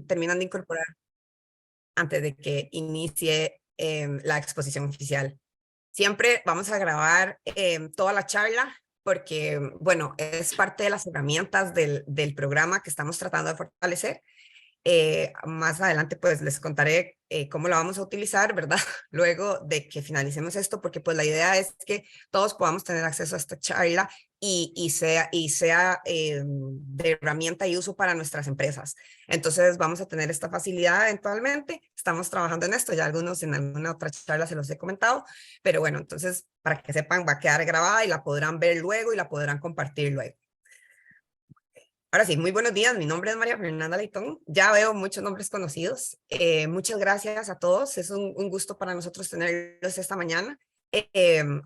terminan de incorporar antes de que inicie la exposición oficial. Siempre vamos a grabar toda la charla porque, bueno, es parte de las herramientas del programa que estamos tratando de fortalecer. Más adelante pues les contaré cómo la vamos a utilizar, ¿verdad? Luego de que finalicemos esto, porque pues la idea es que todos podamos tener acceso a esta charla y sea de herramienta y uso para nuestras empresas. Entonces vamos a tener esta facilidad eventualmente. Estamos trabajando en esto, ya algunos en alguna otra charla se los he comentado, pero bueno, entonces para que sepan va a quedar grabada y la podrán ver luego y la podrán compartir luego. Ahora sí, muy buenos días. Mi nombre es María Fernanda Leitón. Ya veo muchos nombres conocidos. Muchas gracias a todos. Es un gusto para nosotros tenerlos esta mañana.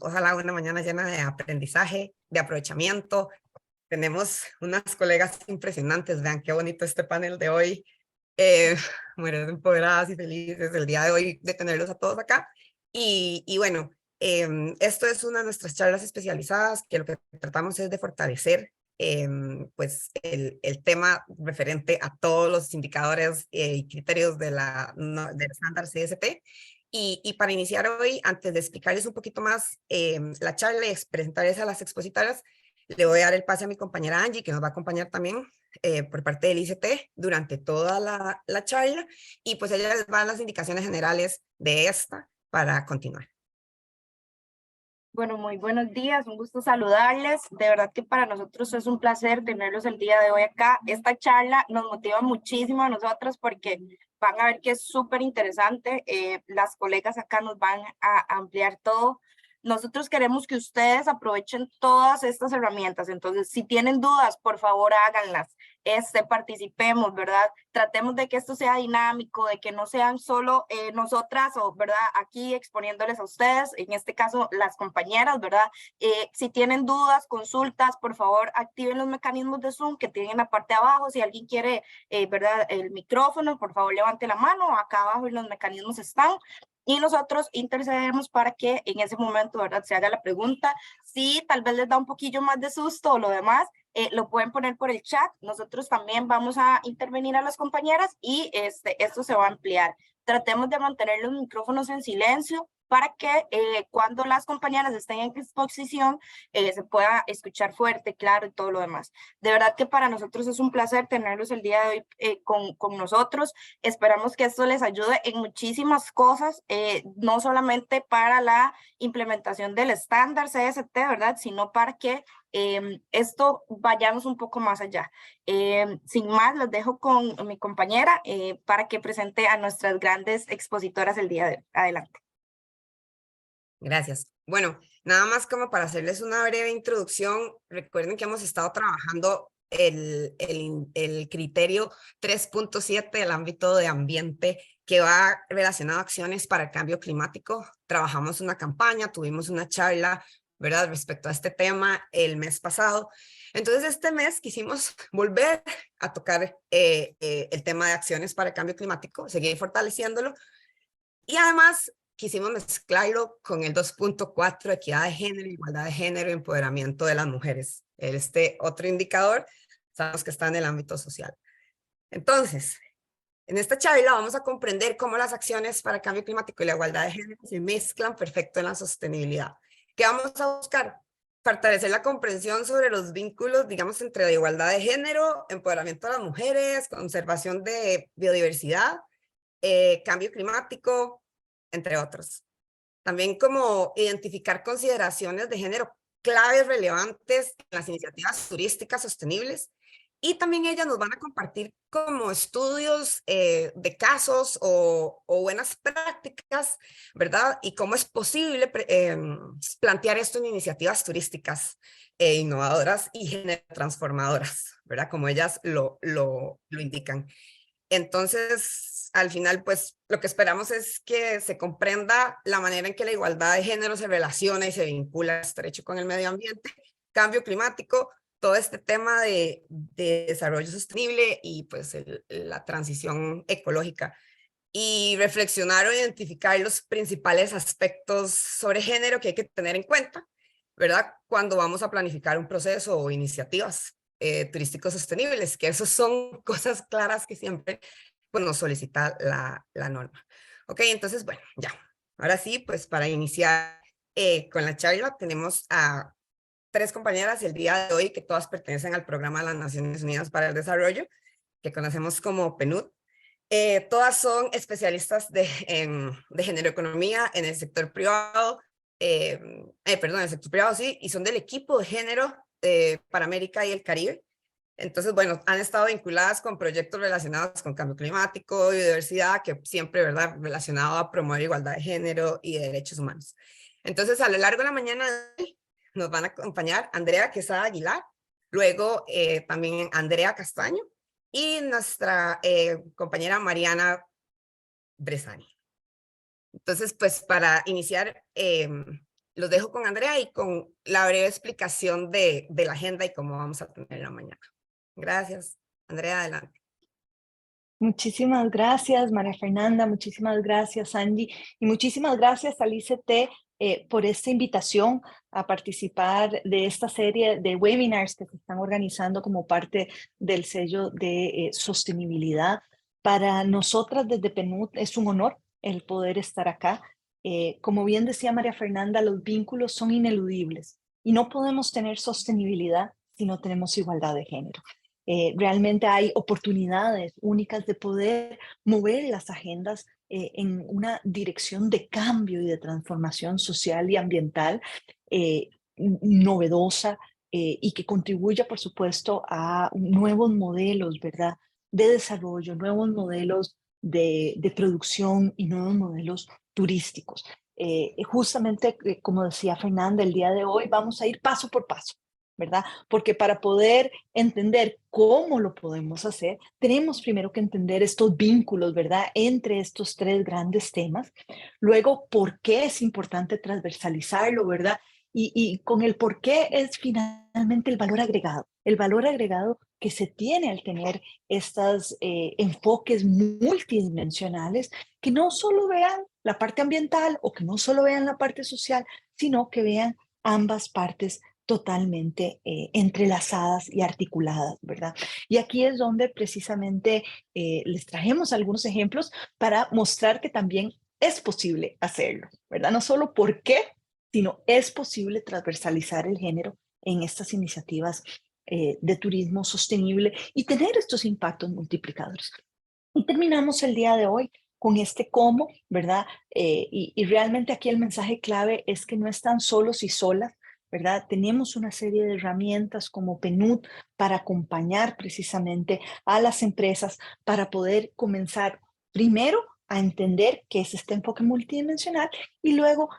Ojalá una mañana llena de aprendizaje, de aprovechamiento. Tenemos unas colegas impresionantes. Vean qué bonito este panel de hoy. Mujeres empoderadas y felices el día de hoy de tenerlos a todos acá. Y bueno, esto es una de nuestras charlas especializadas que lo que tratamos es de fortalecer pues el tema referente a todos los indicadores y criterios del estándar CSP. Y para iniciar hoy, antes de explicarles un poquito más la charla y presentarles a las expositoras, le voy a dar el pase a mi compañera Angie, que nos va a acompañar también por parte del ICT durante toda la charla, y pues ella les va a dar las indicaciones generales de esta para continuar. Bueno, muy buenos días, un gusto saludarles. De verdad que para nosotros es un placer tenerlos el día de hoy acá. Esta charla nos motiva muchísimo a nosotros porque van a ver que es súper interesante. Las colegas acá nos van a ampliar todo. Nosotros queremos que ustedes aprovechen todas estas herramientas. Entonces, si tienen dudas, por favor háganlas. Participemos, ¿verdad? Tratemos de que esto sea dinámico, de que no sean solo nosotras o, ¿verdad? Aquí exponiéndoles a ustedes, en este caso las compañeras, ¿verdad? Si tienen dudas, consultas, por favor activen los mecanismos de Zoom que tienen en la parte de abajo. Si alguien quiere, ¿verdad? El micrófono, por favor levante la mano, acá abajo los mecanismos están. Y nosotros intercedemos para que en ese momento, ¿verdad? Se haga la pregunta. Si tal vez les da un poquillo más de susto o lo demás, lo pueden poner por el chat. Nosotros también vamos a intervenir a las compañeras y esto se va a ampliar. Tratemos de mantener los micrófonos en silencio para que cuando las compañeras estén en exposición se pueda escuchar fuerte, claro y todo lo demás. De verdad que para nosotros es un placer tenerlos el día de hoy con nosotros. Esperamos que esto les ayude en muchísimas cosas, no solamente para la implementación del estándar CST, ¿verdad? Sino para que esto vayamos un poco más allá. Sin más, los dejo con mi compañera para que presente a nuestras grandes expositoras el día de hoy. Adelante. Gracias. Bueno, nada más como para hacerles una breve introducción, recuerden que hemos estado trabajando el criterio 3.7 del ámbito de ambiente que va relacionado a acciones para el cambio climático. Trabajamos una campaña, tuvimos una charla, ¿verdad?, respecto a este tema el mes pasado. Entonces este mes quisimos volver a tocar el tema de acciones para el cambio climático, seguir fortaleciéndolo y además quisimos mezclarlo con el 2.4, equidad de género, igualdad de género y empoderamiento de las mujeres. Este otro indicador, sabemos que está en el ámbito social. Entonces, en esta charla vamos a comprender cómo las acciones para el cambio climático y la igualdad de género se mezclan perfecto en la sostenibilidad. ¿Qué vamos a buscar? Fortalecer la comprensión sobre los vínculos, digamos, entre la igualdad de género, empoderamiento de las mujeres, conservación de biodiversidad, cambio climático, entre otros. También como identificar consideraciones de género claves relevantes en las iniciativas turísticas sostenibles, y también ellas nos van a compartir como estudios de casos o buenas prácticas, ¿verdad? Y cómo es posible plantear esto en iniciativas turísticas innovadoras y género transformadoras, ¿verdad? Como ellas lo indican. Entonces, al final, pues lo que esperamos es que se comprenda la manera en que la igualdad de género se relaciona y se vincula estrecho con el medio ambiente, cambio climático, todo este tema de desarrollo sostenible y pues la transición ecológica. Y reflexionar o identificar los principales aspectos sobre género que hay que tener en cuenta, ¿verdad? Cuando vamos a planificar un proceso o iniciativas turísticos sostenibles, que eso son cosas claras que siempre pues, nos solicita la norma. Ok, entonces, bueno, ya. Ahora sí, pues para iniciar con la charla, tenemos a 3 compañeras el día de hoy que todas pertenecen al programa de las Naciones Unidas para el Desarrollo, que conocemos como PNUD. Todas son especialistas de género-economía en el sector privado, perdón, en el sector privado sí, y son del equipo de género para América y el Caribe. Entonces, bueno, han estado vinculadas con proyectos relacionados con cambio climático, biodiversidad, que siempre, ¿verdad?, relacionado a promover igualdad de género y de derechos humanos. Entonces, a lo largo de la mañana de hoy, nos van a acompañar Andrea Quesada Aguilar, luego también Andrea Castaño y nuestra compañera Mariana Bresani. Entonces, pues para iniciar, los dejo con Andrea y con la breve explicación de la agenda y cómo vamos a tener la mañana. Gracias. Andrea, adelante. Muchísimas gracias, María Fernanda, muchísimas gracias, Angie, y muchísimas gracias al ICT por esta invitación a participar de esta serie de webinars que se están organizando como parte del sello de sostenibilidad. Para nosotras desde PNUD es un honor el poder estar acá. Como bien decía María Fernanda, los vínculos son ineludibles y no podemos tener sostenibilidad si no tenemos igualdad de género. Realmente hay oportunidades únicas de poder mover las agendas en una dirección de cambio y de transformación social y ambiental novedosa y que contribuya, por supuesto, a nuevos modelos, ¿verdad?, de desarrollo, nuevos modelos de producción y nuevos modelos turísticos. Justamente, como decía Fernanda, el día de hoy vamos a ir paso por paso, ¿verdad? Porque para poder entender cómo lo podemos hacer, tenemos primero que entender estos vínculos, ¿verdad?, entre estos 3 grandes temas. Luego, ¿por qué es importante transversalizarlo, verdad? Y con el por qué es finalmente el valor agregado que se tiene al tener estos enfoques multidimensionales que no solo vean la parte ambiental o que no solo vean la parte social, sino que vean ambas partes totalmente entrelazadas y articuladas, ¿verdad? Y aquí es donde precisamente les trajimos algunos ejemplos para mostrar que también es posible hacerlo, ¿verdad? No solo por qué, sino es posible transversalizar el género en estas iniciativas de turismo sostenible y tener estos impactos multiplicadores. Y terminamos el día de hoy con este cómo, ¿verdad? Y realmente aquí el mensaje clave es que no están solos y solas, ¿verdad? Tenemos una serie de herramientas como PNUD para acompañar precisamente a las empresas para poder comenzar primero a entender qué es este enfoque multidimensional y luego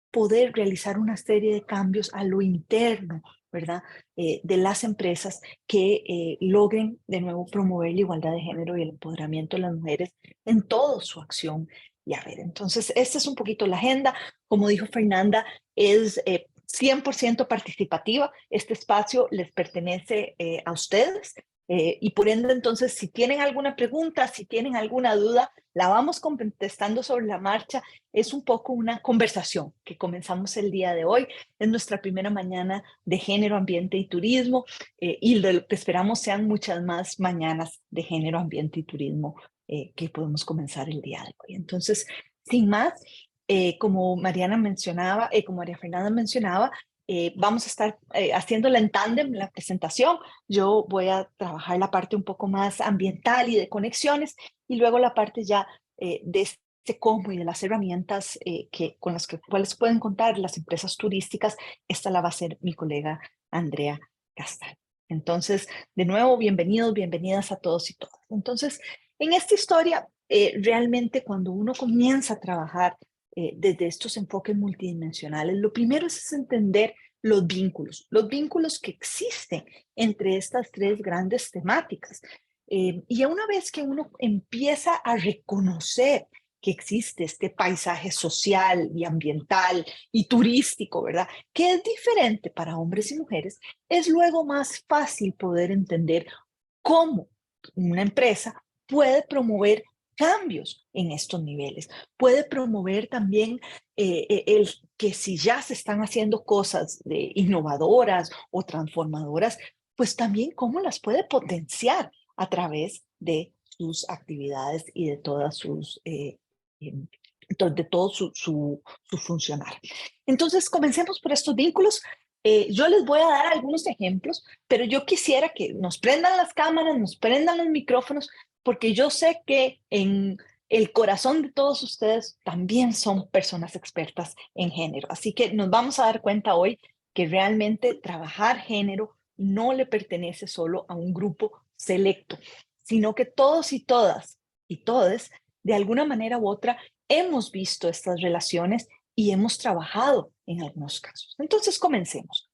poder realizar una serie de cambios a lo interno, ¿verdad? De las empresas que logren de nuevo promover la igualdad de género y el empoderamiento de las mujeres en toda su acción. Y a ver, entonces, esta es un poquito la agenda. Como dijo Fernanda, es 100% participativa. Este espacio les pertenece a ustedes. Y por ende, entonces, si tienen alguna pregunta, si tienen alguna duda, la vamos contestando sobre la marcha. Es un poco una conversación que comenzamos el día de hoy. Es nuestra primera mañana de género, ambiente y turismo y lo que esperamos sean muchas más mañanas de género, ambiente y turismo que podemos comenzar el día de hoy. Entonces, sin más, como Mariana mencionaba, como María Fernanda mencionaba, vamos a estar haciéndola en tándem la presentación. Yo voy a trabajar la parte un poco más ambiental y de conexiones y luego la parte ya de este cómo y de las herramientas con las cuales pueden contar las empresas turísticas. Esta la va a hacer mi colega Andrea Castaño. Entonces, de nuevo, bienvenidos, bienvenidas a todos y todas. Entonces, en esta historia, realmente cuando uno comienza a trabajar desde estos enfoques multidimensionales, lo primero es entender los vínculos que existen entre estas 3 grandes temáticas. Y una vez que uno empieza a reconocer que existe este paisaje social y ambiental y turístico, ¿verdad?, que es diferente para hombres y mujeres, es luego más fácil poder entender cómo una empresa puede promover cambios en estos niveles, puede promover también el que si ya se están haciendo cosas innovadoras o transformadoras, pues también cómo las puede potenciar a través de sus actividades y de todas sus, de todo su funcionar. Entonces, comencemos por estos vínculos. Yo les voy a dar algunos ejemplos, pero yo quisiera que nos prendan las cámaras, nos prendan los micrófonos, porque yo sé que en el corazón de todos ustedes también son personas expertas en género. Así que nos vamos a dar cuenta hoy que realmente trabajar género no le pertenece solo a un grupo selecto, sino que todos y todas y todes, de alguna manera u otra, hemos visto estas relaciones y hemos trabajado en algunos casos. Entonces, comencemos.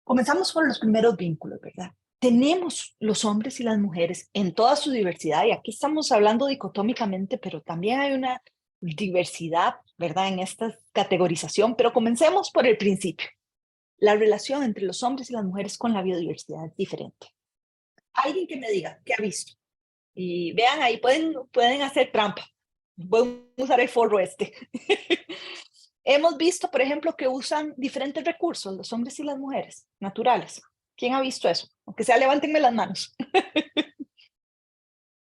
Comenzamos por los primeros vínculos, ¿verdad? Tenemos los hombres y las mujeres en toda su diversidad, y aquí estamos hablando dicotómicamente, pero también hay una diversidad, ¿verdad? En esta categorización, pero comencemos por el principio. La relación entre los hombres y las mujeres con la biodiversidad es diferente. Alguien que me diga qué ha visto. Y vean, ahí pueden hacer trampa. Pueden usar el forro este. Hemos visto, por ejemplo, que usan diferentes recursos los hombres y las mujeres naturales. ¿Quién ha visto eso? Aunque sea, levántenme las manos.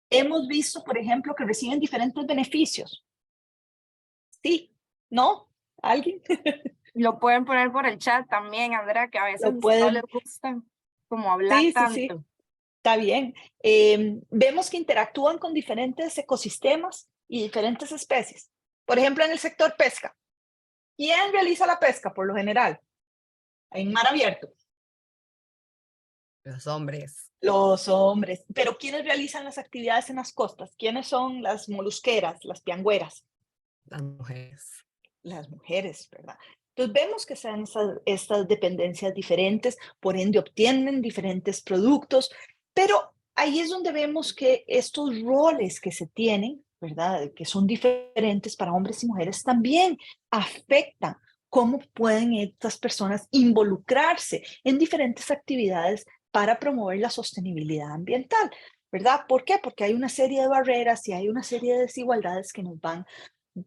Hemos visto, por ejemplo, que reciben diferentes beneficios. ¿Sí? ¿No? ¿Alguien? Lo pueden poner por el chat también, Andrea, que a veces Lo no pueden. les gusta como hablar Sí, sí, tanto. sí. Está bien. Vemos que interactúan con diferentes ecosistemas y diferentes especies. Por ejemplo, en el sector pesca. ¿Quién realiza la pesca por lo general? En mar abierto. Los hombres, Los hombres. Pero ¿quiénes realizan las actividades en las costas? ¿Quiénes son las molusqueras, las piangüeras? las mujeres. Las mujeres, ¿verdad? Entonces vemos que sean estas dependencias diferentes, por ende obtienen diferentes productos, pero ahí es donde vemos que estos roles que se tienen, ¿verdad? Que son diferentes para hombres y mujeres, también afectan cómo pueden estas personas involucrarse en diferentes actividades para promover la sostenibilidad ambiental, ¿verdad? ¿Por qué? Porque hay una serie de barreras y hay una serie de desigualdades que nos van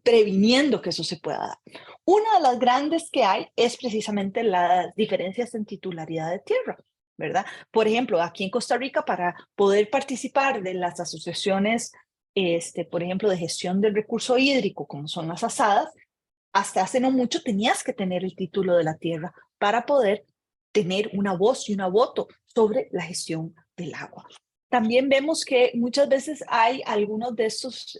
previniendo que eso se pueda dar. Una de las grandes que hay es precisamente las diferencias en titularidad de tierra, ¿verdad? Por ejemplo, aquí en Costa Rica, para poder participar de las asociaciones, por ejemplo, de gestión del recurso hídrico, como son las ASADAS, hasta hace no mucho tenías que tener el título de la tierra para poder tener una voz y una voto sobre la gestión del agua. También vemos que muchas veces hay algunos de estos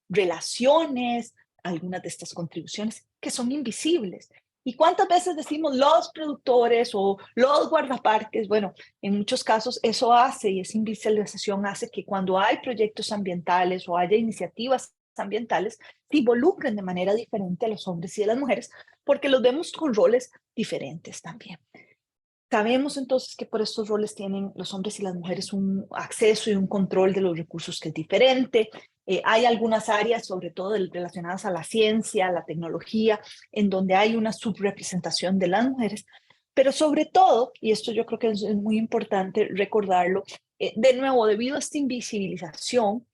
relaciones, algunas de estas contribuciones que son invisibles. ¿Y cuántas veces decimos los productores o los guardaparques? Bueno, en muchos casos eso hace, y esa invisibilización hace que cuando hay proyectos ambientales o haya iniciativas ambientales, se involucren de manera diferente a los hombres y a las mujeres, porque los vemos con roles diferentes también. Sabemos entonces que por estos roles tienen los hombres y las mujeres un acceso y un control de los recursos que es diferente. Hay algunas áreas, sobre todo relacionadas a la ciencia, la tecnología, en donde hay una subrepresentación de las mujeres, pero sobre todo, y esto yo creo que es muy importante recordarlo, de nuevo, debido a esta invisibilización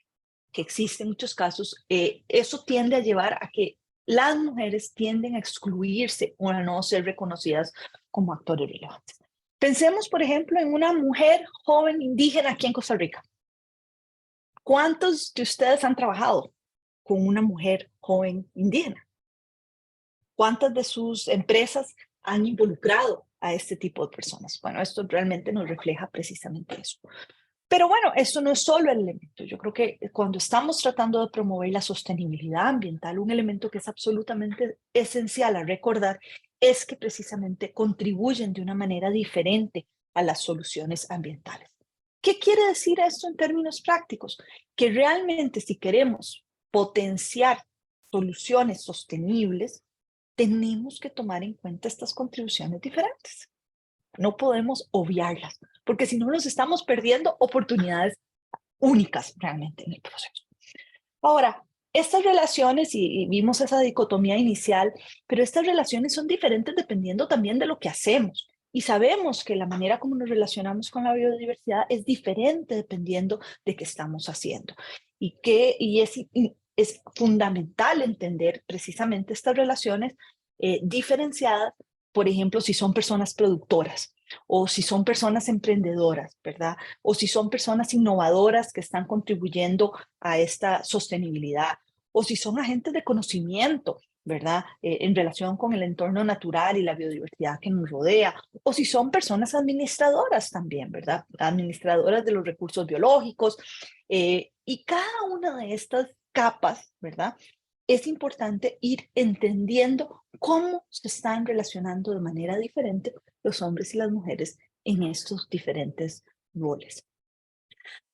que existe en muchos casos, eso tiende a llevar a que las mujeres tienden a excluirse o a no ser reconocidas como actores relevantes. Pensemos, por ejemplo, en una mujer joven indígena aquí en Costa Rica. ¿Cuántos de ustedes han trabajado con una mujer joven indígena? ¿Cuántas de sus empresas han involucrado a este tipo de personas? Bueno, esto realmente nos refleja precisamente eso. Pero bueno, esto no es solo el elemento. Yo creo que cuando estamos tratando de promover la sostenibilidad ambiental, un elemento que es absolutamente esencial a recordar es que precisamente contribuyen de una manera diferente a las soluciones ambientales. ¿Qué quiere decir esto en términos prácticos? Que realmente si queremos potenciar soluciones sostenibles, tenemos que tomar en cuenta estas contribuciones diferentes. No podemos obviarlas, porque si no nos estamos perdiendo oportunidades únicas realmente en el proceso. Ahora, estas relaciones, y vimos esa dicotomía inicial, pero estas relaciones son diferentes dependiendo también de lo que hacemos. Y sabemos que la manera como nos relacionamos con la biodiversidad es diferente dependiendo de qué estamos haciendo. Y es fundamental entender precisamente estas relaciones diferenciadas, por ejemplo, si son personas productoras. o si son personas emprendedoras, ¿verdad? O si son personas innovadoras que están contribuyendo a esta sostenibilidad, o si son agentes de conocimiento, ¿verdad? En relación con el entorno natural y la biodiversidad que nos rodea, o si son personas administradoras también, ¿verdad? Administradoras de los recursos biológicos, y cada una de estas capas, ¿verdad? Es importante ir entendiendo cómo se están relacionando de manera diferente los hombres y las mujeres en estos diferentes roles.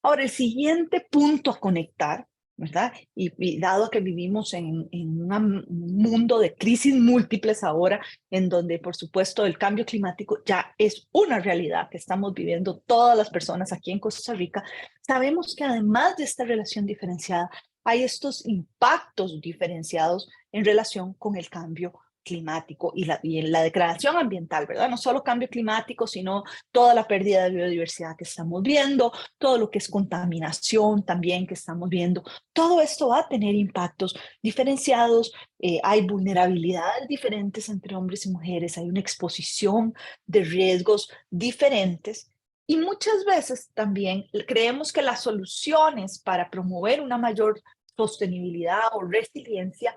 Ahora, el siguiente punto a conectar, ¿verdad? Y dado que vivimos en un mundo de crisis múltiples ahora, en donde, por supuesto, el cambio climático ya es una realidad que estamos viviendo todas las personas aquí en Costa Rica, sabemos que además de esta relación diferenciada, hay estos impactos diferenciados en relación con el cambio climático y en la degradación ambiental, ¿verdad? No solo cambio climático, sino toda la pérdida de biodiversidad que estamos viendo, todo lo que es contaminación también que estamos viendo. Todo esto va a tener impactos diferenciados, hay vulnerabilidades diferentes entre hombres y mujeres, hay una exposición de riesgos diferentes. Y muchas veces también creemos que las soluciones para promover una mayor sostenibilidad o resiliencia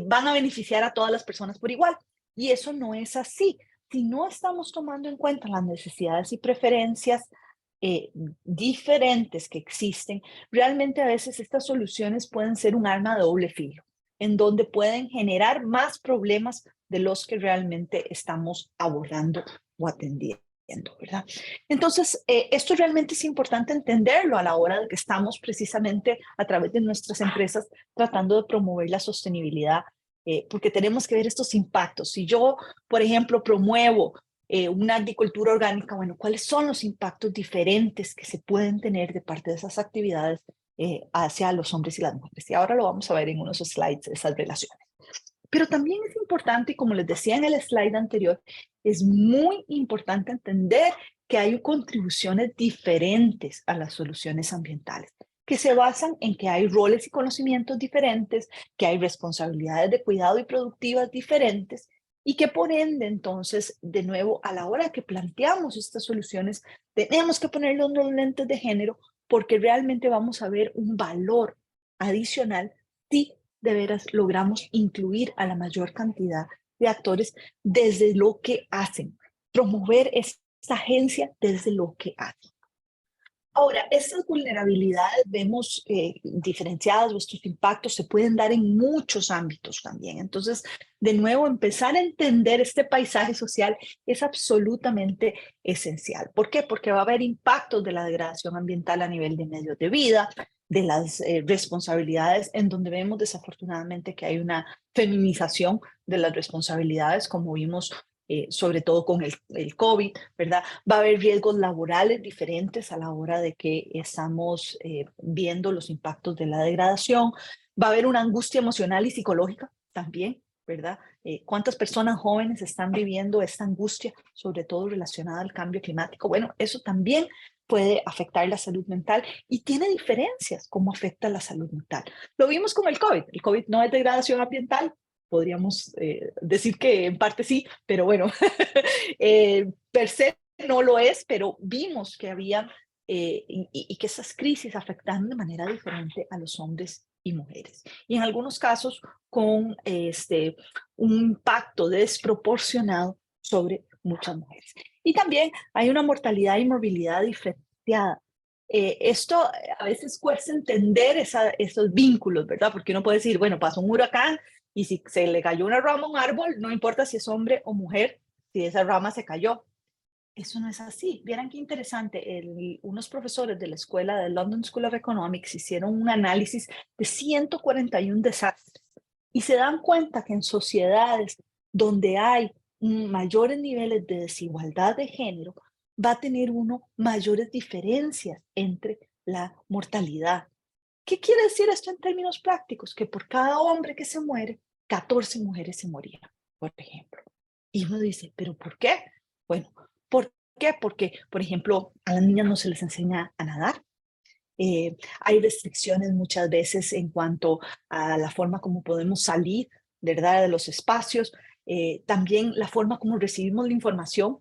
van a beneficiar a todas las personas por igual. Y eso no es así. Si no estamos tomando en cuenta las necesidades y preferencias diferentes que existen, realmente a veces estas soluciones pueden ser un arma de doble filo, en donde pueden generar más problemas de los que realmente estamos abordando o atendiendo, ¿verdad? Entonces, esto realmente es importante entenderlo a la hora de que estamos precisamente a través de nuestras empresas tratando de promover la sostenibilidad, porque tenemos que ver estos impactos. Si yo, por ejemplo, promuevo una agricultura orgánica, bueno, ¿cuáles son los impactos diferentes que se pueden tener de parte de esas actividades hacia los hombres y las mujeres? Y ahora lo vamos a ver en unos slides, esas relaciones. Pero también es importante, y como les decía en el slide anterior, es muy importante entender que hay contribuciones diferentes a las soluciones ambientales, que se basan en que hay roles y conocimientos diferentes, que hay responsabilidades de cuidado y productivas diferentes, y que por ende, entonces, de nuevo, a la hora que planteamos estas soluciones, tenemos que poner los lentes de género porque realmente vamos a ver un valor adicional si de veras logramos incluir a la mayor cantidad de actores desde lo que hacen, promover esta agencia desde lo que hacen. Ahora, estas vulnerabilidades vemos diferenciadas, estos impactos se pueden dar en muchos ámbitos también. Entonces, de nuevo, empezar a entender este paisaje social es absolutamente esencial. ¿Por qué? Porque va a haber impactos de la degradación ambiental a nivel de medios de vida, de las responsabilidades, en donde vemos desafortunadamente que hay una feminización de las responsabilidades, como vimos sobre todo con el COVID, ¿verdad? Va a haber riesgos laborales diferentes a la hora de que estamos viendo los impactos de la degradación. Va a haber una angustia emocional y psicológica también, ¿verdad? ¿Cuántas personas jóvenes están viviendo esta angustia, sobre todo relacionada al cambio climático? Bueno, eso también puede afectar la salud mental y tiene diferencias cómo afecta la salud mental. Lo vimos con el COVID. El COVID no es degradación ambiental, podríamos decir que en parte sí, pero bueno, per se no lo es, pero vimos que había y que esas crisis afectan de manera diferente a los hombres y mujeres. Y en algunos casos con un impacto desproporcionado sobre muchas mujeres. Y también hay una mortalidad y morbilidad diferenciada. Esto a veces cuesta entender esos vínculos, ¿verdad? Porque uno puede decir, bueno, pasó un huracán y si se le cayó una rama a un árbol, no importa si es hombre o mujer, si esa rama se cayó. Eso no es así. Vieran qué interesante. Unos profesores de la escuela de London School of Economics hicieron un análisis de 141 desastres y se dan cuenta que en sociedades donde hay mayores niveles de desigualdad de género, va a tener uno mayores diferencias entre la mortalidad. ¿Qué quiere decir esto en términos prácticos? Que por cada hombre que se muere, 14 mujeres se morían, por ejemplo. Y uno dice, ¿pero por qué? Bueno, ¿por qué? Porque, por ejemplo, a las niñas no se les enseña a nadar. Hay restricciones muchas veces en cuanto a la forma como podemos salir, ¿verdad?, de los espacios. También la forma como recibimos la información.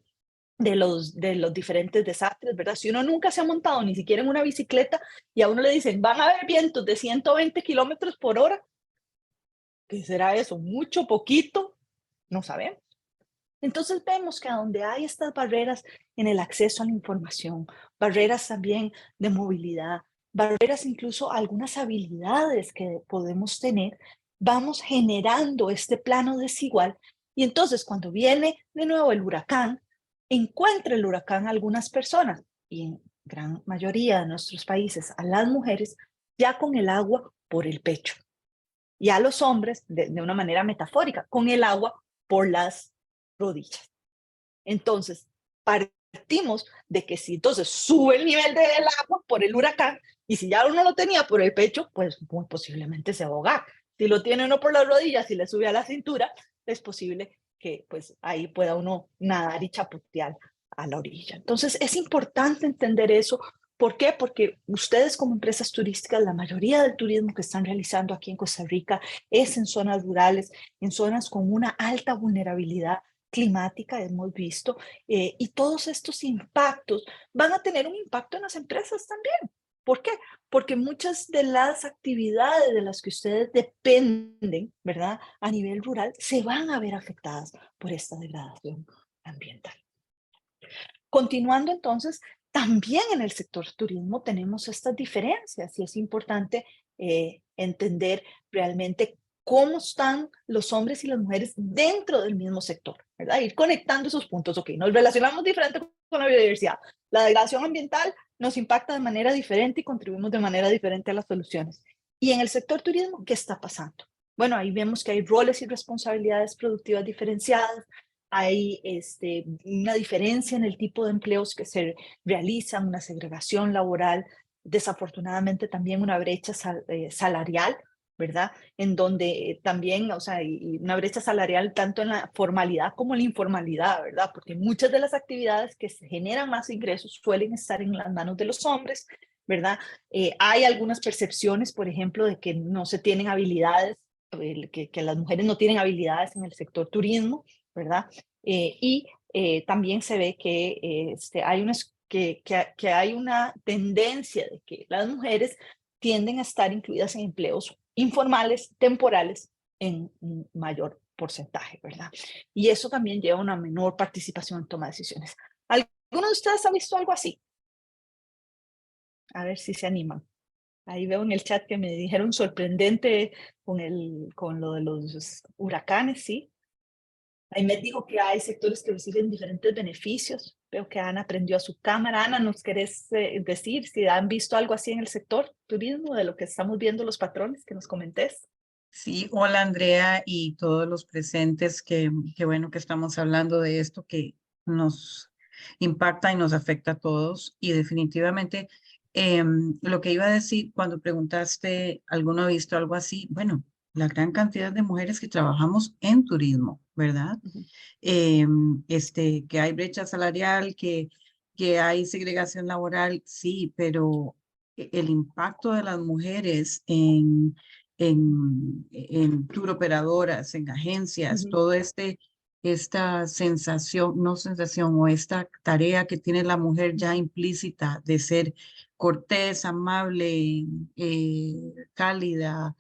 de los diferentes desastres, ¿verdad? Si uno nunca se ha montado ni siquiera en una bicicleta y a uno le dicen, van a haber vientos de 120 kilómetros por hora, ¿qué será eso? ¿Mucho, poquito? No sabemos. Entonces vemos que a donde hay estas barreras en el acceso a la información, barreras también de movilidad, barreras incluso a algunas habilidades que podemos tener, vamos generando este plano desigual y entonces cuando viene de nuevo el huracán, encuentra el huracán a algunas personas y en gran mayoría de nuestros países a las mujeres ya con el agua por el pecho y a los hombres de una manera metafórica con el agua por las rodillas. Entonces, partimos de que si entonces sube el nivel del agua por el huracán, y si ya uno lo tenía por el pecho, pues muy posiblemente se ahoga. Si lo tiene uno por las rodillas y le sube a la cintura, es posible que pues ahí pueda uno nadar y chapotear a la orilla. Entonces, es importante entender eso. ¿Por qué? Porque ustedes como empresas turísticas, la mayoría del turismo que están realizando aquí en Costa Rica es en zonas rurales, en zonas con una alta vulnerabilidad climática, hemos visto, y todos estos impactos van a tener un impacto en las empresas también. ¿Por qué? Porque muchas de las actividades de las que ustedes dependen, ¿verdad? A nivel rural, se van a ver afectadas por esta degradación ambiental. Continuando entonces, también en el sector turismo tenemos estas diferencias y es importante entender realmente cómo están los hombres y las mujeres dentro del mismo sector, ¿verdad? Ir conectando esos puntos. Ok, nos relacionamos diferente con la biodiversidad. La degradación ambiental nos impacta de manera diferente y contribuimos de manera diferente a las soluciones. Y en el sector turismo, ¿qué está pasando? Bueno, ahí vemos que hay roles y responsabilidades productivas diferenciadas, hay una diferencia en el tipo de empleos que se realizan, una segregación laboral, desafortunadamente también una brecha salarial, ¿verdad? En donde también, o sea, y una brecha salarial tanto en la formalidad como en la informalidad, ¿verdad? Porque muchas de las actividades que se generan más ingresos suelen estar en las manos de los hombres, ¿verdad? Hay algunas percepciones, por ejemplo, de que no se tienen habilidades, que las mujeres no tienen habilidades en el sector turismo, ¿verdad? También se ve que, que hay una tendencia de que las mujeres tienden a estar incluidas en empleos informales, temporales, en un mayor porcentaje, ¿verdad? Y eso también lleva a una menor participación en toma de decisiones. ¿Alguno de ustedes ha visto algo así? A ver si se animan. Ahí veo en el chat que me dijeron sorprendente con lo de los huracanes, ¿sí? Ahí me dijo que hay sectores que reciben diferentes beneficios. Veo que Ana prendió a su cámara. Ana, ¿nos querés decir si han visto algo así en el sector turismo, de lo que estamos viendo los patrones, que nos comentes? Sí, hola Andrea y todos los presentes, que bueno que estamos hablando de esto que nos impacta y nos afecta a todos. Y definitivamente lo que iba a decir cuando preguntaste, ¿alguno ha visto algo así? Bueno, la gran cantidad de mujeres que trabajamos en turismo, ¿verdad? Que hay brecha salarial, que hay segregación laboral, sí, pero el impacto de las mujeres en tour operadoras, en agencias, todo esta sensación, no sensación, o esta tarea que tiene la mujer ya implícita de ser cortés, amable, cálida,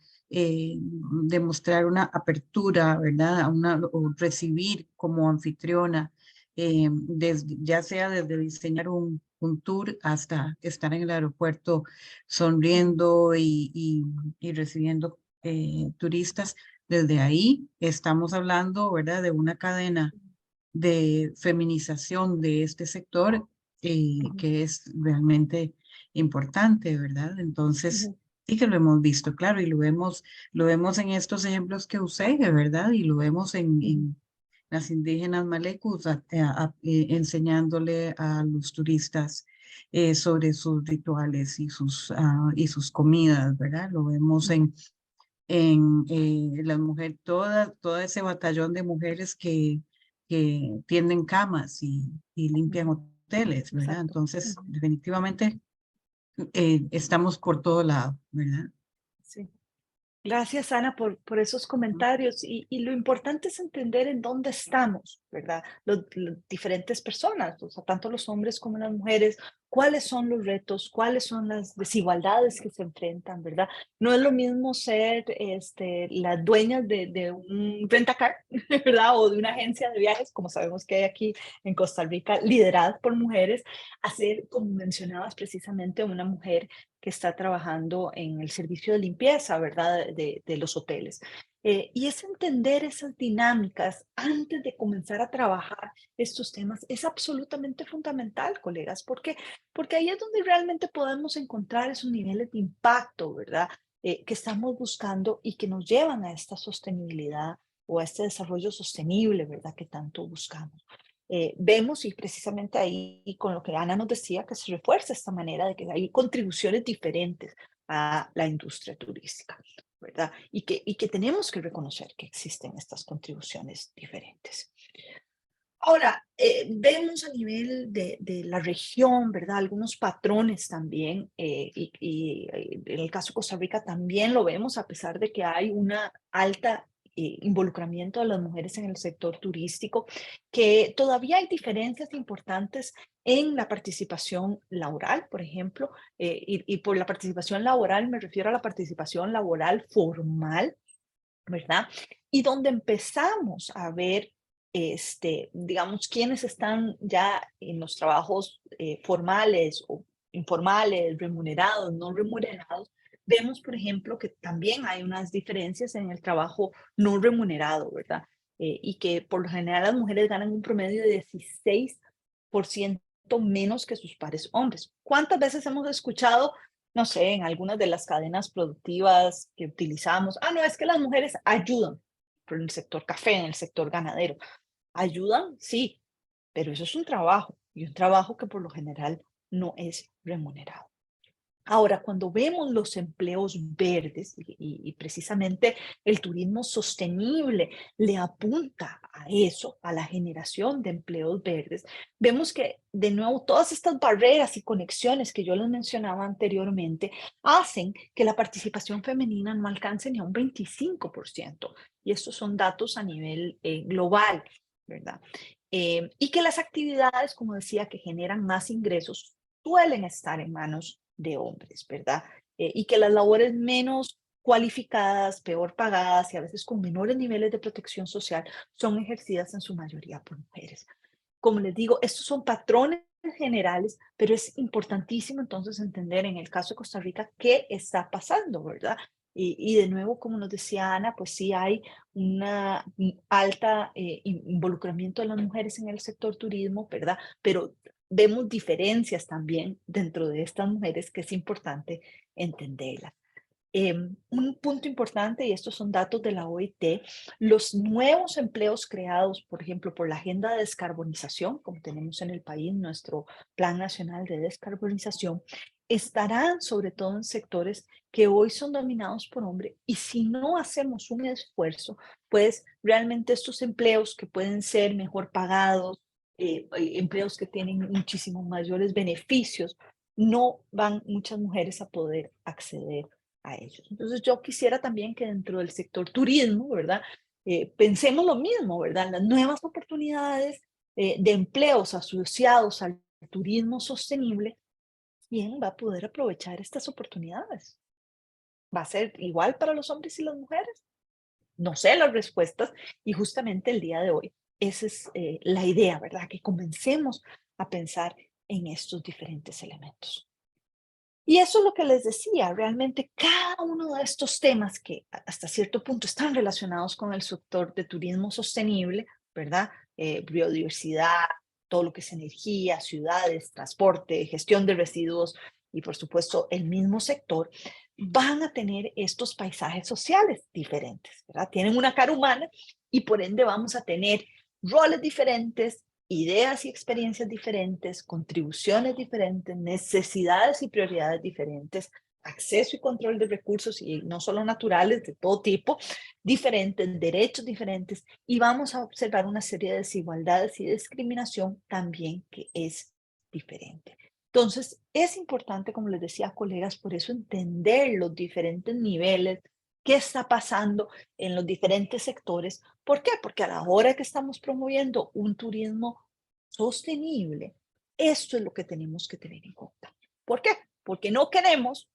demostrar una apertura, ¿verdad? O recibir como anfitriona, ya sea desde diseñar un tour hasta estar en el aeropuerto sonriendo y recibiendo turistas. Desde ahí estamos hablando, ¿verdad?, de una cadena de feminización de este sector que es realmente importante, ¿verdad? Entonces, sí que lo hemos visto, claro, y lo vemos en estos ejemplos que usé, ¿verdad? Y lo vemos en las indígenas malecus enseñándole a los turistas sobre sus rituales y sus comidas, ¿verdad? Lo vemos en las mujeres, todo ese batallón de mujeres que tienden camas y limpian hoteles, ¿verdad? Exacto. Entonces, definitivamente estamos por todo lado, ¿verdad? Sí. Gracias, Ana, por esos comentarios. Y lo importante es entender en dónde estamos, ¿verdad? Las diferentes personas, o sea, tanto los hombres como las mujeres, cuáles son los retos, cuáles son las desigualdades que se enfrentan, ¿verdad? No es lo mismo ser las dueñas de un rentacar, ¿verdad? O de una agencia de viajes, como sabemos que hay aquí en Costa Rica, lideradas por mujeres, a ser, como mencionabas precisamente, una mujer que está trabajando en el servicio de limpieza, ¿verdad? De los hoteles. Y es entender esas dinámicas antes de comenzar a trabajar estos temas es absolutamente fundamental, colegas. ¿Por qué? Porque ahí es donde realmente podemos encontrar esos niveles de impacto, ¿verdad? Que estamos buscando y que nos llevan a esta sostenibilidad o a este desarrollo sostenible, ¿verdad? Que tanto buscamos. Vemos y precisamente ahí con lo que Ana nos decía, que se refuerza esta manera de que hay contribuciones diferentes a la industria turística, ¿verdad? Y que tenemos que reconocer que existen estas contribuciones diferentes. Ahora, vemos a nivel de la región, ¿verdad? Algunos patrones también, en el caso de Costa Rica también lo vemos, a pesar de que hay una alta involucramiento de las mujeres en el sector turístico, que todavía hay diferencias importantes en la participación laboral, por ejemplo, y por la participación laboral me refiero a la participación laboral formal, ¿verdad? Y donde empezamos a ver, digamos, quienes están ya en los trabajos formales o informales, remunerados, no remunerados, vemos, por ejemplo, que también hay unas diferencias en el trabajo no remunerado, ¿verdad? Y que por lo general las mujeres ganan un promedio de 16% menos que sus pares hombres. ¿Cuántas veces hemos escuchado, no sé, en algunas de las cadenas productivas que utilizamos? Ah, no, es que las mujeres ayudan, pero en el sector café, en el sector ganadero. Ayudan, sí, pero eso es un trabajo y un trabajo que por lo general no es remunerado. Ahora, cuando vemos los empleos verdes y precisamente el turismo sostenible le apunta a eso, a la generación de empleos verdes, vemos que de nuevo todas estas barreras y conexiones que yo les mencionaba anteriormente hacen que la participación femenina no alcance ni a un 25%. Y estos son datos a nivel global, ¿verdad? Y que las actividades, como decía, que generan más ingresos suelen estar en manos de hombres, ¿verdad? Y que las labores menos cualificadas, peor pagadas y a veces con menores niveles de protección social son ejercidas en su mayoría por mujeres. Como les digo, estos son patrones generales, pero es importantísimo entonces entender en el caso de Costa Rica qué está pasando, ¿verdad? Y de nuevo, como nos decía Ana, pues sí hay una alta involucramiento de las mujeres en el sector turismo, ¿verdad? Pero vemos diferencias también dentro de estas mujeres que es importante entenderlas. Un punto importante, y estos son datos de la OIT, los nuevos empleos creados, por ejemplo, por la Agenda de Descarbonización, como tenemos en el país, nuestro Plan Nacional de Descarbonización, estarán sobre todo en sectores que hoy son dominados por hombres. Y si no hacemos un esfuerzo, pues realmente estos empleos que pueden ser mejor pagados, empleos que tienen muchísimos mayores beneficios, no van muchas mujeres a poder acceder a ellos. Entonces yo quisiera también que dentro del sector turismo, ¿verdad? Pensemos lo mismo, ¿verdad? Las nuevas oportunidades de empleos asociados al turismo sostenible, ¿quién va a poder aprovechar estas oportunidades? ¿Va a ser igual para los hombres y las mujeres? No sé las respuestas y justamente el día de hoy esa es la idea, ¿verdad? Que comencemos a pensar en estos diferentes elementos. Y eso es lo que les decía, realmente cada uno de estos temas que hasta cierto punto están relacionados con el sector de turismo sostenible, ¿verdad? Biodiversidad, todo lo que es energía, ciudades, transporte, gestión de residuos y por supuesto el mismo sector, van a tener estos paisajes sociales diferentes, ¿verdad? Tienen una cara humana y por ende vamos a tener roles diferentes, ideas y experiencias diferentes, contribuciones diferentes, necesidades y prioridades diferentes, acceso y control de recursos y no solo naturales, de todo tipo, diferentes, derechos diferentes, y vamos a observar una serie de desigualdades y discriminación también que es diferente. Entonces, es importante, como les decía, colegas, por eso entender los diferentes niveles qué está pasando en los diferentes sectores. ¿Por qué? Porque a la hora que estamos promoviendo un turismo sostenible, esto es lo que tenemos que tener en cuenta. ¿Por qué? Porque no queremos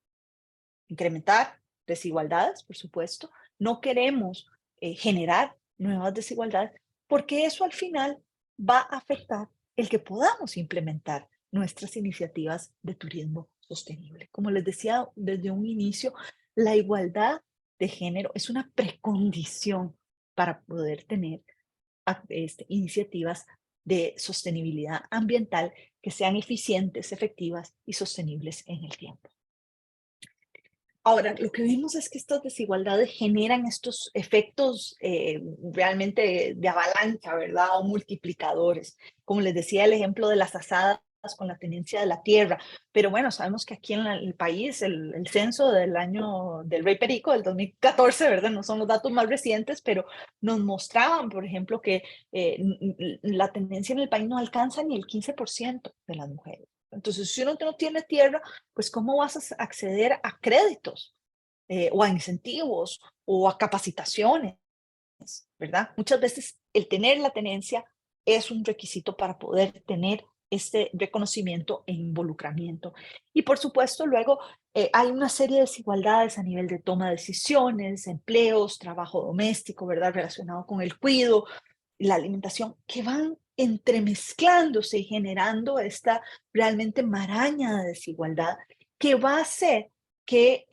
incrementar desigualdades, por supuesto, no queremos generar nuevas desigualdades, porque eso al final va a afectar el que podamos implementar nuestras iniciativas de turismo sostenible. Como les decía desde un inicio, la igualdad de género es una precondición para poder tener iniciativas de sostenibilidad ambiental que sean eficientes, efectivas y sostenibles en el tiempo. Ahora, lo que vemos es que estas desigualdades generan estos efectos realmente de avalancha, ¿verdad? O multiplicadores. Como les decía, el ejemplo de las asadas con la tenencia de la tierra. Pero bueno, sabemos que aquí en el país, el censo del año del Rey Perico, del 2014, ¿verdad? No son los datos más recientes, pero nos mostraban, por ejemplo, que la tenencia en el país no alcanza ni el 15% de las mujeres. Entonces, si uno no tiene tierra, pues ¿cómo vas a acceder a créditos o a incentivos o a capacitaciones? ¿Verdad? Muchas veces el tener la tenencia es un requisito para poder tener este reconocimiento e involucramiento. Y por supuesto, luego hay una serie de desigualdades a nivel de toma de decisiones, empleos, trabajo doméstico, ¿verdad? Relacionado con el cuidado, la alimentación, que van entremezclándose y generando esta realmente maraña de desigualdad que va a hacer que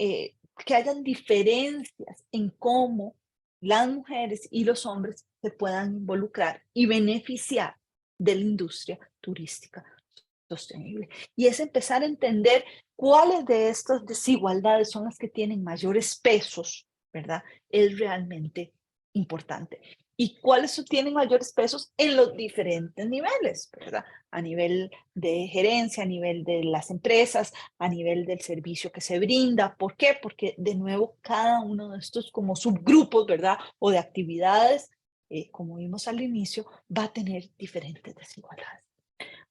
hayan diferencias en cómo las mujeres y los hombres se puedan involucrar y beneficiar de la industria turística sostenible. Y es empezar a entender cuáles de estas desigualdades son las que tienen mayores pesos, ¿verdad? Es realmente importante. ¿Y cuáles tienen mayores pesos en los diferentes niveles, ¿verdad? A nivel de gerencia, a nivel de las empresas, a nivel del servicio que se brinda. ¿Por qué? Porque de nuevo cada uno de estos como subgrupos, ¿verdad? O de actividades, como vimos al inicio, va a tener diferentes desigualdades.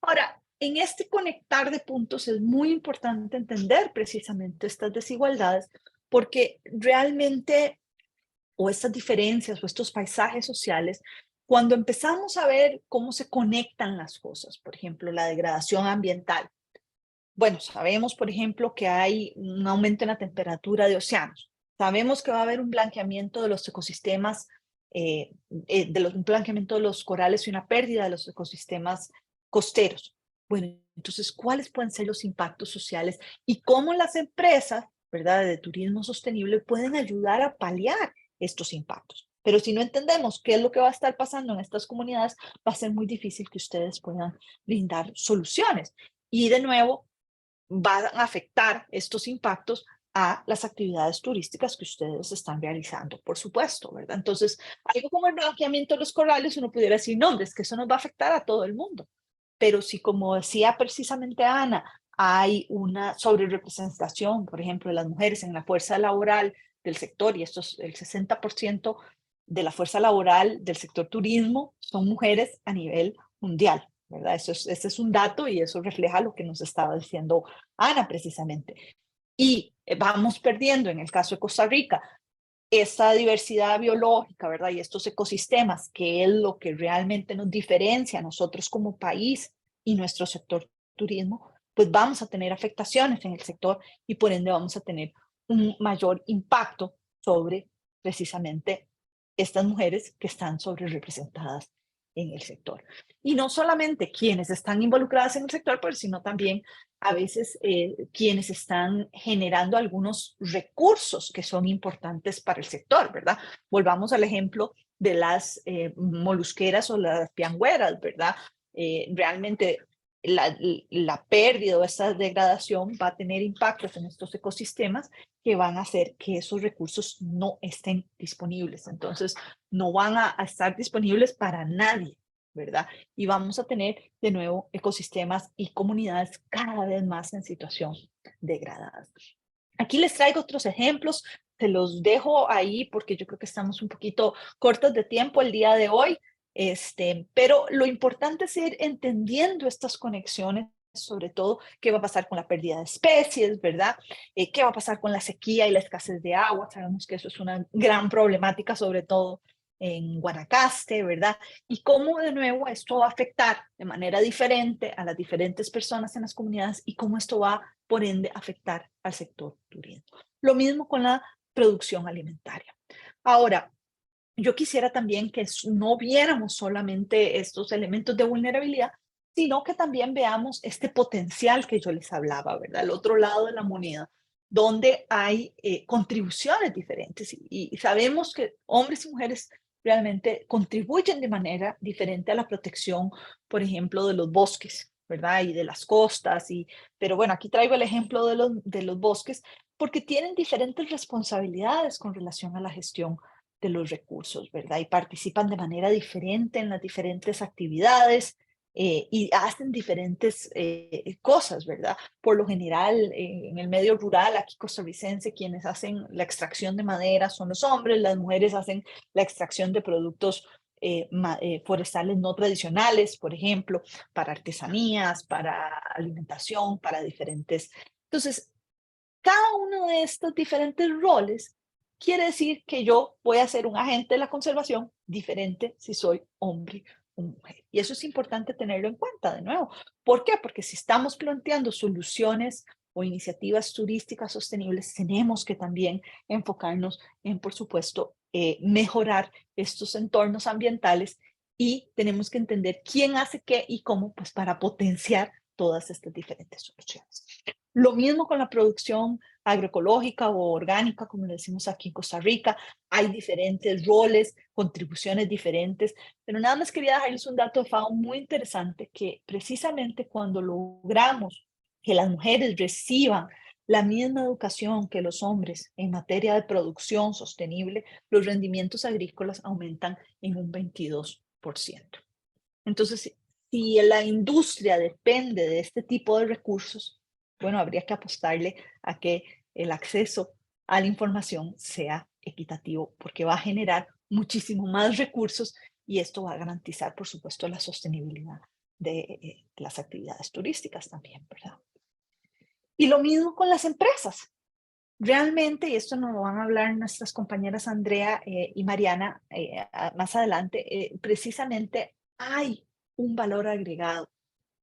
Ahora, en este conectar de puntos es muy importante entender precisamente estas desigualdades porque realmente, o estas diferencias o estos paisajes sociales, cuando empezamos a ver cómo se conectan las cosas, por ejemplo, la degradación ambiental. Bueno, sabemos, por ejemplo, que hay un aumento en la temperatura de océanos. Sabemos que va a haber un blanqueamiento de los ecosistemas, un blanqueamiento de los corales y una pérdida de los ecosistemas costeros. Bueno, entonces, ¿cuáles pueden ser los impactos sociales y cómo las empresas, ¿verdad?, de turismo sostenible pueden ayudar a paliar estos impactos? Pero si no entendemos qué es lo que va a estar pasando en estas comunidades, va a ser muy difícil que ustedes puedan brindar soluciones. Y de nuevo, van a afectar estos impactos a las actividades turísticas que ustedes están realizando, por supuesto, ¿verdad? Entonces, algo como el blanqueamiento de los corales, uno pudiera decir, no, es que eso nos va a afectar a todo el mundo. Pero si, como decía precisamente Ana, hay una sobrerepresentación, por ejemplo, de las mujeres en la fuerza laboral del sector, y esto es el 60% de la fuerza laboral del sector turismo son mujeres a nivel mundial, ¿verdad? Ese es un dato y eso refleja lo que nos estaba diciendo Ana precisamente. Y vamos perdiendo, en el caso de Costa Rica, esta diversidad biológica, ¿verdad? Y estos ecosistemas, que es lo que realmente nos diferencia a nosotros como país y nuestro sector turismo, pues vamos a tener afectaciones en el sector y por ende vamos a tener un mayor impacto sobre precisamente estas mujeres que están sobre representadas en el sector. Y no solamente quienes están involucradas en el sector, pero sino también a veces quienes están generando algunos recursos que son importantes para el sector, ¿verdad? Volvamos al ejemplo de las molusqueras o las piangüeras, ¿verdad? Realmente la pérdida o esta degradación va a tener impactos en estos ecosistemas que van a hacer que esos recursos no estén disponibles. Entonces, no van a estar disponibles para nadie, ¿verdad? Y vamos a tener de nuevo ecosistemas y comunidades cada vez más en situación degradada. Aquí les traigo otros ejemplos, se los dejo ahí porque yo creo que estamos un poquito cortos de tiempo el día de hoy, pero lo importante es ir entendiendo estas conexiones sobre todo qué va a pasar con la pérdida de especies, ¿verdad? ¿Qué va a pasar con la sequía y la escasez de agua? Sabemos que eso es una gran problemática, sobre todo en Guanacaste, ¿verdad? Y cómo de nuevo esto va a afectar de manera diferente a las diferentes personas en las comunidades y cómo esto va, por ende, a afectar al sector turismo. Lo mismo con la producción alimentaria. Ahora, yo quisiera también que no viéramos solamente estos elementos de vulnerabilidad, sino que también veamos este potencial que yo les hablaba, ¿verdad? El otro lado de la moneda, donde hay contribuciones diferentes y sabemos que hombres y mujeres realmente contribuyen de manera diferente a la protección, por ejemplo, de los bosques, ¿verdad? Y de las costas. Pero bueno, aquí traigo el ejemplo de los bosques porque tienen diferentes responsabilidades con relación a la gestión de los recursos, ¿verdad? Y participan de manera diferente en las diferentes actividades y hacen diferentes cosas, ¿verdad? Por lo general, en el medio rural, aquí costarricense, quienes hacen la extracción de madera son los hombres, las mujeres hacen la extracción de productos forestales no tradicionales, por ejemplo, para artesanías, para alimentación, para diferentes. Entonces, cada uno de estos diferentes roles quiere decir que yo voy a ser un agente de la conservación diferente si soy hombre o mujer. Y eso es importante tenerlo en cuenta de nuevo. ¿Por qué? Porque si estamos planteando soluciones o iniciativas turísticas sostenibles, tenemos que también enfocarnos en, por supuesto, mejorar estos entornos ambientales y tenemos que entender quién hace qué y cómo, pues para potenciar todas estas diferentes soluciones. Lo mismo con la producción agroecológica o orgánica, como le decimos aquí en Costa Rica. Hay diferentes roles, contribuciones diferentes, pero nada más quería dejarles un dato de FAO muy interesante, que precisamente cuando logramos que las mujeres reciban la misma educación que los hombres en materia de producción sostenible, los rendimientos agrícolas aumentan en un 22%. Entonces, si la industria depende de este tipo de recursos, bueno, habría que apostarle a que el acceso a la información sea equitativo, porque va a generar muchísimo más recursos y esto va a garantizar, por supuesto, la sostenibilidad de las actividades turísticas también, ¿verdad? Y lo mismo con las empresas. Realmente, y esto nos lo van a hablar nuestras compañeras Andrea y Mariana más adelante, precisamente hay un valor agregado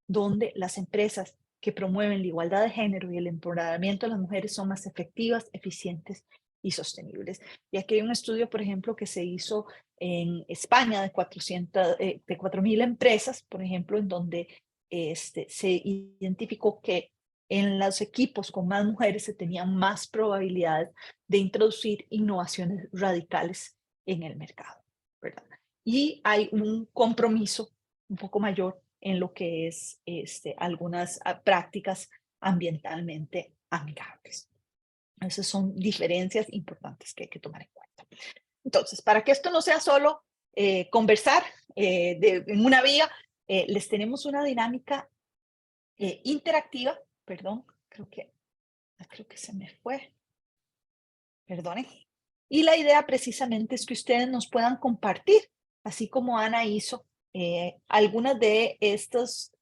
donde las empresas que promueven la igualdad de género y el empoderamiento de las mujeres son más efectivas, eficientes y sostenibles. Y aquí hay un estudio, por ejemplo, que se hizo en España de 4.000 empresas, por ejemplo, en donde se identificó que en los equipos con más mujeres se tenían más probabilidades de introducir innovaciones radicales en el mercado, ¿verdad? Y hay un compromiso un poco mayor en lo que es algunas prácticas ambientalmente amigables. Esas son diferencias importantes que hay que tomar en cuenta. Entonces, para que esto no sea solo conversar en una vía, les tenemos una dinámica interactiva. Perdón, creo que se me fue. Perdone. Y la idea precisamente es que ustedes nos puedan compartir, así como Ana hizo, algunas de estos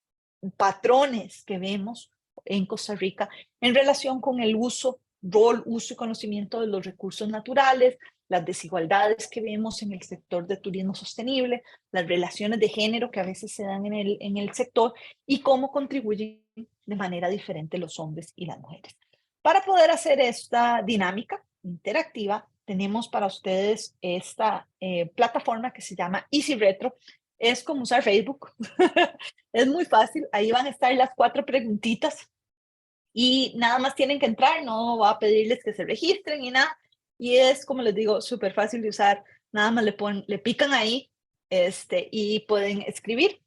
patrones que vemos en Costa Rica en relación con el uso y conocimiento de los recursos naturales, las desigualdades que vemos en el sector de turismo sostenible, las relaciones de género que a veces se dan en el sector y cómo contribuyen de manera diferente los hombres y las mujeres. Para poder hacer esta dinámica interactiva, tenemos para ustedes esta plataforma que se llama Easy Retro. Es como usar Facebook. Es muy fácil. Ahí van a estar las 4 preguntitas y nada más tienen que entrar. No va a pedirles que se registren ni nada. Y es, como les digo, súper fácil de usar. Nada más le pican ahí y pueden escribir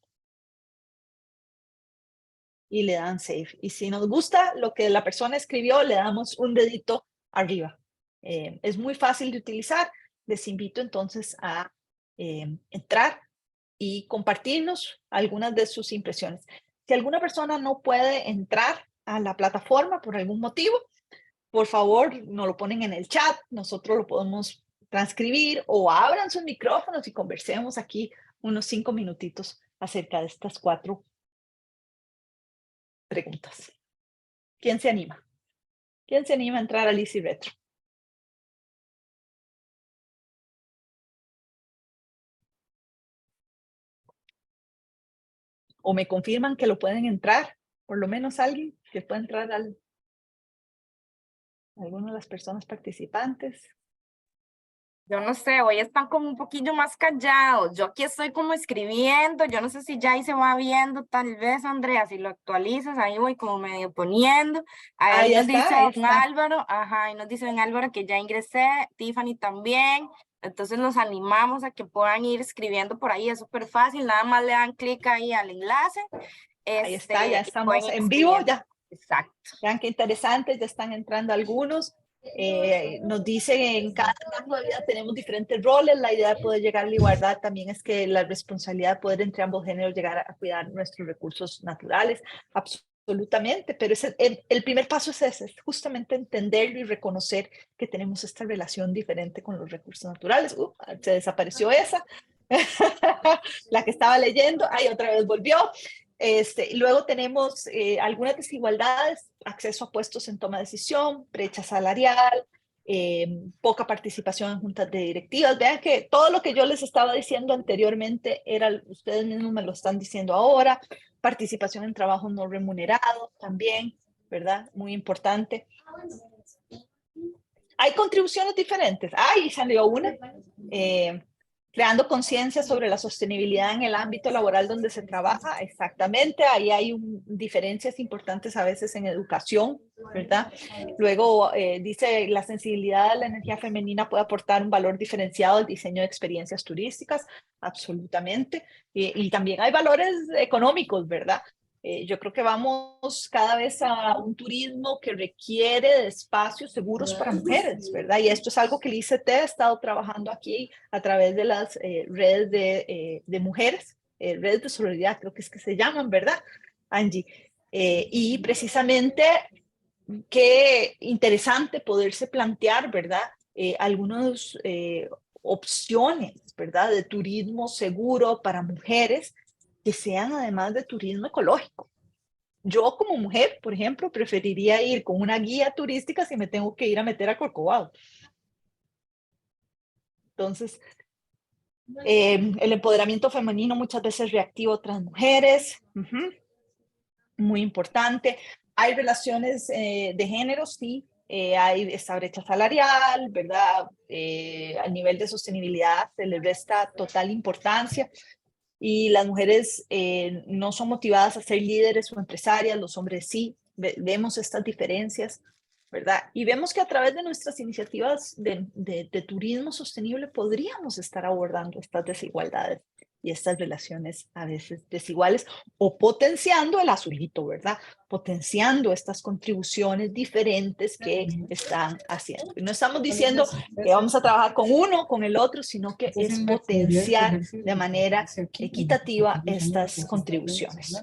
y le dan save. Y si nos gusta lo que la persona escribió, le damos un dedito arriba. Es muy fácil de utilizar. Les invito entonces a entrar y compartirnos algunas de sus impresiones. Si alguna persona no puede entrar a la plataforma por algún motivo, por favor, nos lo ponen en el chat, nosotros lo podemos transcribir o abran sus micrófonos y conversemos aquí unos 5 minutitos acerca de estas 4 preguntas. ¿Quién se anima? ¿Quién se anima a entrar al Easy Retro? ¿O me confirman que lo pueden entrar? Por lo menos alguien que pueda entrar alguna de las personas participantes. Yo no sé, hoy están como un poquillo más callados. Yo aquí estoy como escribiendo, yo no sé si ya ahí se va viendo, tal vez, Andrea, si lo actualizas, ahí voy como medio poniendo. Ahí Ahí nos está, dice ahí don está. Álvaro, ajá, ahí nos dice don Álvaro que ya ingresé, Tiffany también. Entonces los animamos a que puedan ir escribiendo por ahí, es súper fácil, nada más le dan clic ahí al enlace. Ahí está, ya Y pueden estamos ir en vivo, escribiendo. ya. Exacto. Vean qué interesante, ya están entrando algunos. Nos dicen en cada rango de vida tenemos diferentes roles. La idea de poder llegar a la igualdad también es que la responsabilidad de poder entre ambos géneros llegar a cuidar nuestros recursos naturales. Absolutamente, pero el primer paso es ese, es justamente entenderlo y reconocer que tenemos esta relación diferente con los recursos naturales. Se desapareció esa, la que estaba leyendo, ahí otra vez volvió. Y luego tenemos algunas desigualdades, acceso a puestos en toma de decisión, brecha salarial, poca participación en juntas de directivas. Vean que todo lo que yo les estaba diciendo anteriormente, ustedes mismos me lo están diciendo ahora. Participación en trabajos no remunerados también, ¿verdad? Muy importante. Hay contribuciones diferentes. Ahí salió una. Creando conciencia sobre la sostenibilidad en el ámbito laboral donde se trabaja, exactamente, ahí hay diferencias importantes a veces en educación, ¿verdad? Luego dice, la sensibilidad a la energía femenina puede aportar un valor diferenciado al diseño de experiencias turísticas, absolutamente, y también hay valores económicos, ¿verdad? Yo creo que vamos cada vez a un turismo que requiere de espacios seguros para mujeres, ¿verdad? Y esto es algo que el ICT ha estado trabajando aquí a través de las redes de mujeres, redes de solidaridad, creo que es que se llaman, ¿verdad, Angie? Y precisamente qué interesante poderse plantear, ¿verdad? Algunas opciones, ¿verdad? De turismo seguro para mujeres que sean además de turismo ecológico. Yo como mujer, por ejemplo, preferiría ir con una guía turística si me tengo que ir a meter a Corcovado. Entonces, el empoderamiento femenino muchas veces reactiva a otras mujeres. Muy importante. Hay relaciones de género, sí. Hay esta brecha salarial, ¿verdad? Al nivel de sostenibilidad se le resta total importancia. Y las mujeres no son motivadas a ser líderes o empresarias, los hombres sí. Vemos estas diferencias, ¿verdad? Y vemos que a través de nuestras iniciativas de turismo sostenible podríamos estar abordando estas desigualdades y estas relaciones a veces desiguales o potenciando el azulito, ¿verdad? Potenciando estas contribuciones diferentes que están haciendo. Y no estamos diciendo que vamos a trabajar con uno, con el otro, sino que es potenciar de manera equitativa estas contribuciones.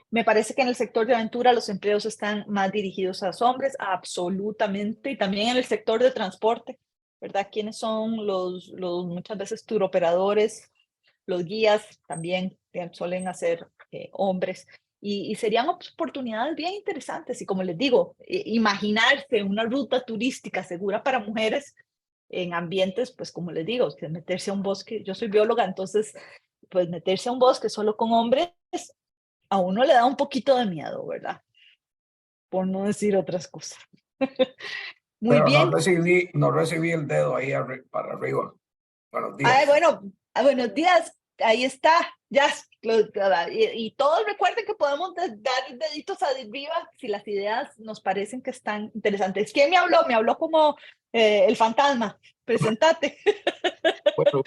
Me parece que en el sector de aventura los empleos están más dirigidos a los hombres, absolutamente, y también en el sector de transporte, ¿verdad? ¿Quiénes son los muchas veces tour operadores, los guías también suelen ser hombres? Y serían oportunidades bien interesantes. Y como les digo, imaginarse una ruta turística segura para mujeres en ambientes, pues como les digo, meterse a un bosque, yo soy bióloga, entonces, pues meterse a un bosque solo con hombres, a uno le da un poquito de miedo, ¿verdad? Por no decir otras cosas. Muy Pero bien. no recibí el dedo ahí para arriba. Buenos días. Ay, bueno, buenos días. Ahí está. Ya. Y todos recuerden que podemos dar deditos arriba si las ideas nos parecen que están interesantes. ¿Quién me habló? Me habló como el fantasma. Presentate. Bueno,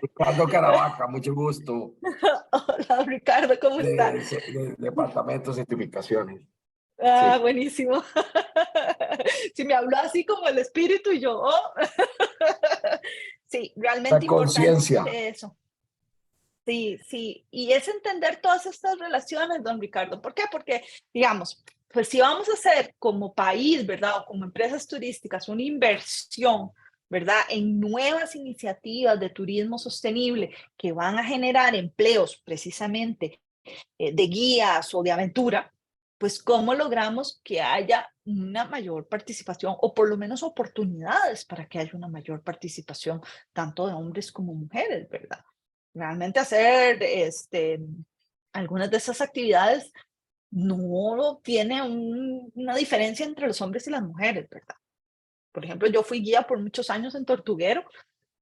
Ricardo Caravaca, mucho gusto. Hola, Ricardo, ¿cómo estás? De Departamento de Certificaciones. Ah, Sí. buenísimo. Si me habló así como el espíritu y yo, oh. Sí, realmente La conciencia. importante eso. Sí, sí, y es entender todas estas relaciones, don Ricardo. ¿Por qué? Porque, digamos, pues si vamos a hacer como país, ¿verdad? O como empresas turísticas, una inversión, ¿verdad? En nuevas iniciativas de turismo sostenible que van a generar empleos precisamente de guías o de aventura, pues cómo logramos que haya una mayor participación o por lo menos oportunidades para que haya una mayor participación tanto de hombres como mujeres, ¿verdad? Realmente hacer algunas de esas actividades no tiene una diferencia entre los hombres y las mujeres, ¿verdad? Por ejemplo, yo fui guía por muchos años en Tortuguero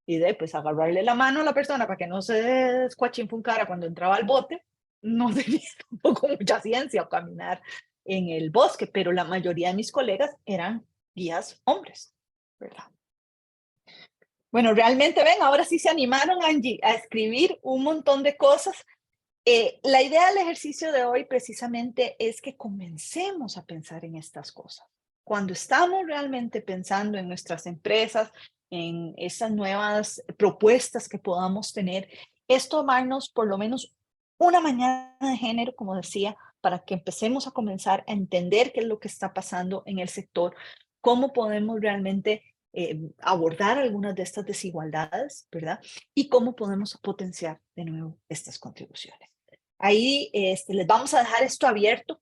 y de pues agarrarle la mano a la persona para que no se descuachinfuncara cuando entraba al bote, no tenía tampoco mucha ciencia o caminar en el bosque, pero la mayoría de mis colegas eran guías hombres, ¿verdad? Bueno, realmente ven, ahora sí se animaron, Angie, a escribir un montón de cosas. La idea del ejercicio de hoy precisamente es que comencemos a pensar en estas cosas. Cuando estamos realmente pensando en nuestras empresas, en esas nuevas propuestas que podamos tener, es tomarnos por lo menos una mañana de género, como decía, para que empecemos a comenzar a entender qué es lo que está pasando en el sector, cómo podemos realmente abordar algunas de estas desigualdades, ¿verdad? Y cómo podemos potenciar de nuevo estas contribuciones. Ahí les vamos a dejar esto abierto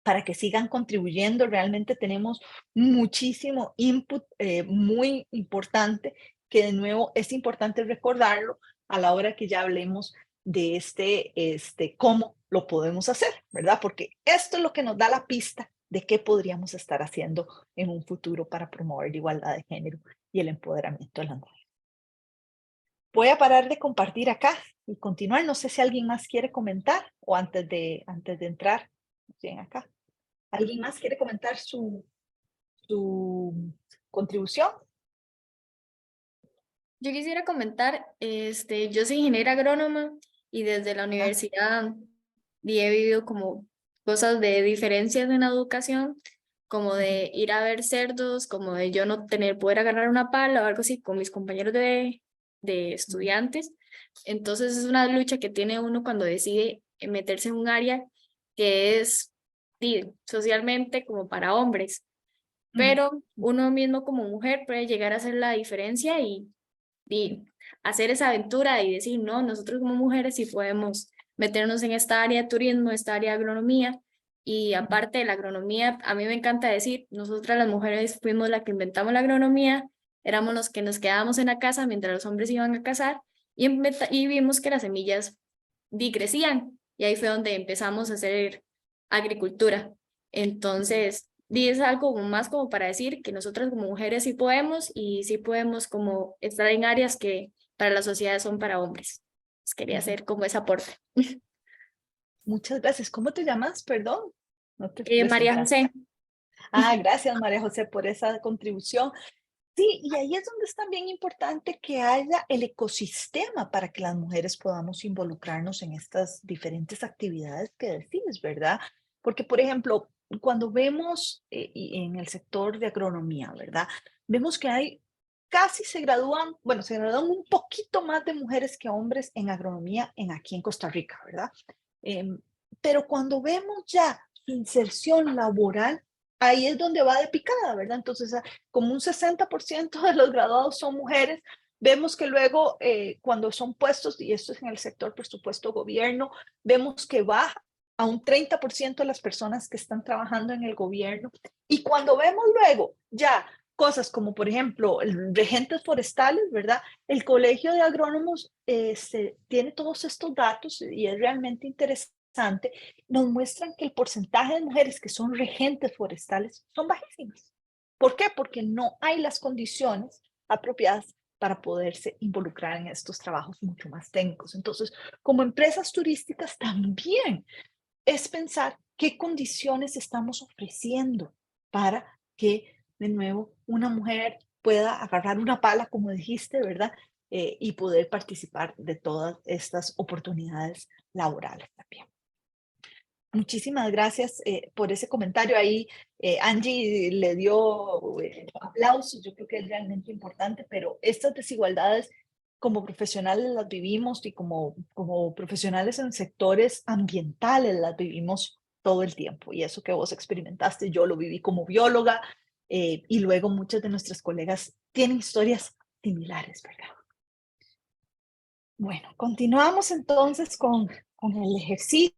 para que sigan contribuyendo. Realmente tenemos muchísimo input muy importante, que de nuevo es importante recordarlo a la hora que ya hablemos de cómo lo podemos hacer, ¿verdad? Porque esto es lo que nos da la pista de qué podríamos estar haciendo en un futuro para promover la igualdad de género y el empoderamiento de las mujeres. Voy a parar de compartir acá y continuar. No sé si alguien más quiere comentar o antes de entrar. Bien, acá. ¿Alguien más quiere comentar su contribución? Yo quisiera comentar, yo soy ingeniera agrónoma y desde la universidad he vivido como cosas de diferencias en la educación, como de ir a ver cerdos, como de yo no poder agarrar una pala o algo así con mis compañeros de estudiantes. Entonces es una lucha que tiene uno cuando decide meterse en un área que es socialmente como para hombres, pero uno mismo como mujer puede llegar a hacer la diferencia y hacer esa aventura y decir, no, nosotros como mujeres sí podemos meternos en esta área de turismo, esta área de agronomía. Y aparte de la agronomía, a mí me encanta decir, nosotras las mujeres fuimos las que inventamos la agronomía, éramos los que nos quedábamos en la casa mientras los hombres iban a cazar y vimos que las semillas crecían y ahí fue donde empezamos a hacer agricultura. Entonces, es algo más como para decir que nosotras como mujeres sí podemos y sí podemos como estar en áreas que para la sociedad son para hombres. Pues quería hacer como ese aporte. Muchas gracias. ¿Cómo te llamas? Perdón. No te María presentaste. José. Gracias, María José, por esa contribución. Sí, y ahí es donde es también importante que haya el ecosistema para que las mujeres podamos involucrarnos en estas diferentes actividades que decís, ¿verdad? Porque, por ejemplo, cuando vemos en el sector de agronomía, ¿verdad? Vemos que hay casi se gradúan un poquito más de mujeres que hombres en agronomía aquí en Costa Rica, ¿verdad? Pero cuando vemos ya su inserción laboral, ahí es donde va de picada, ¿verdad? Entonces, como un 60% de los graduados son mujeres, vemos que luego cuando son puestos, y esto es en el sector presupuesto gobierno, vemos que baja a un 30% de las personas que están trabajando en el gobierno. Y cuando vemos luego ya cosas como, por ejemplo, regentes forestales, ¿verdad? El Colegio de Agrónomos tiene todos estos datos y es realmente interesante. Nos muestran que el porcentaje de mujeres que son regentes forestales son bajísimas. ¿Por qué? Porque no hay las condiciones apropiadas para poderse involucrar en estos trabajos mucho más técnicos. Entonces, como empresas turísticas también es pensar qué condiciones estamos ofreciendo para que, de nuevo, una mujer pueda agarrar una pala, como dijiste, ¿verdad? Y poder participar de todas estas oportunidades laborales también. Muchísimas gracias por ese comentario. Ahí Angie le dio aplausos, yo creo que es realmente importante, pero estas desigualdades como profesionales las vivimos y como profesionales en sectores ambientales las vivimos todo el tiempo. Y eso que vos experimentaste, yo lo viví como bióloga y luego muchas de nuestras colegas tienen historias similares, ¿verdad? Bueno, continuamos entonces con el ejercicio.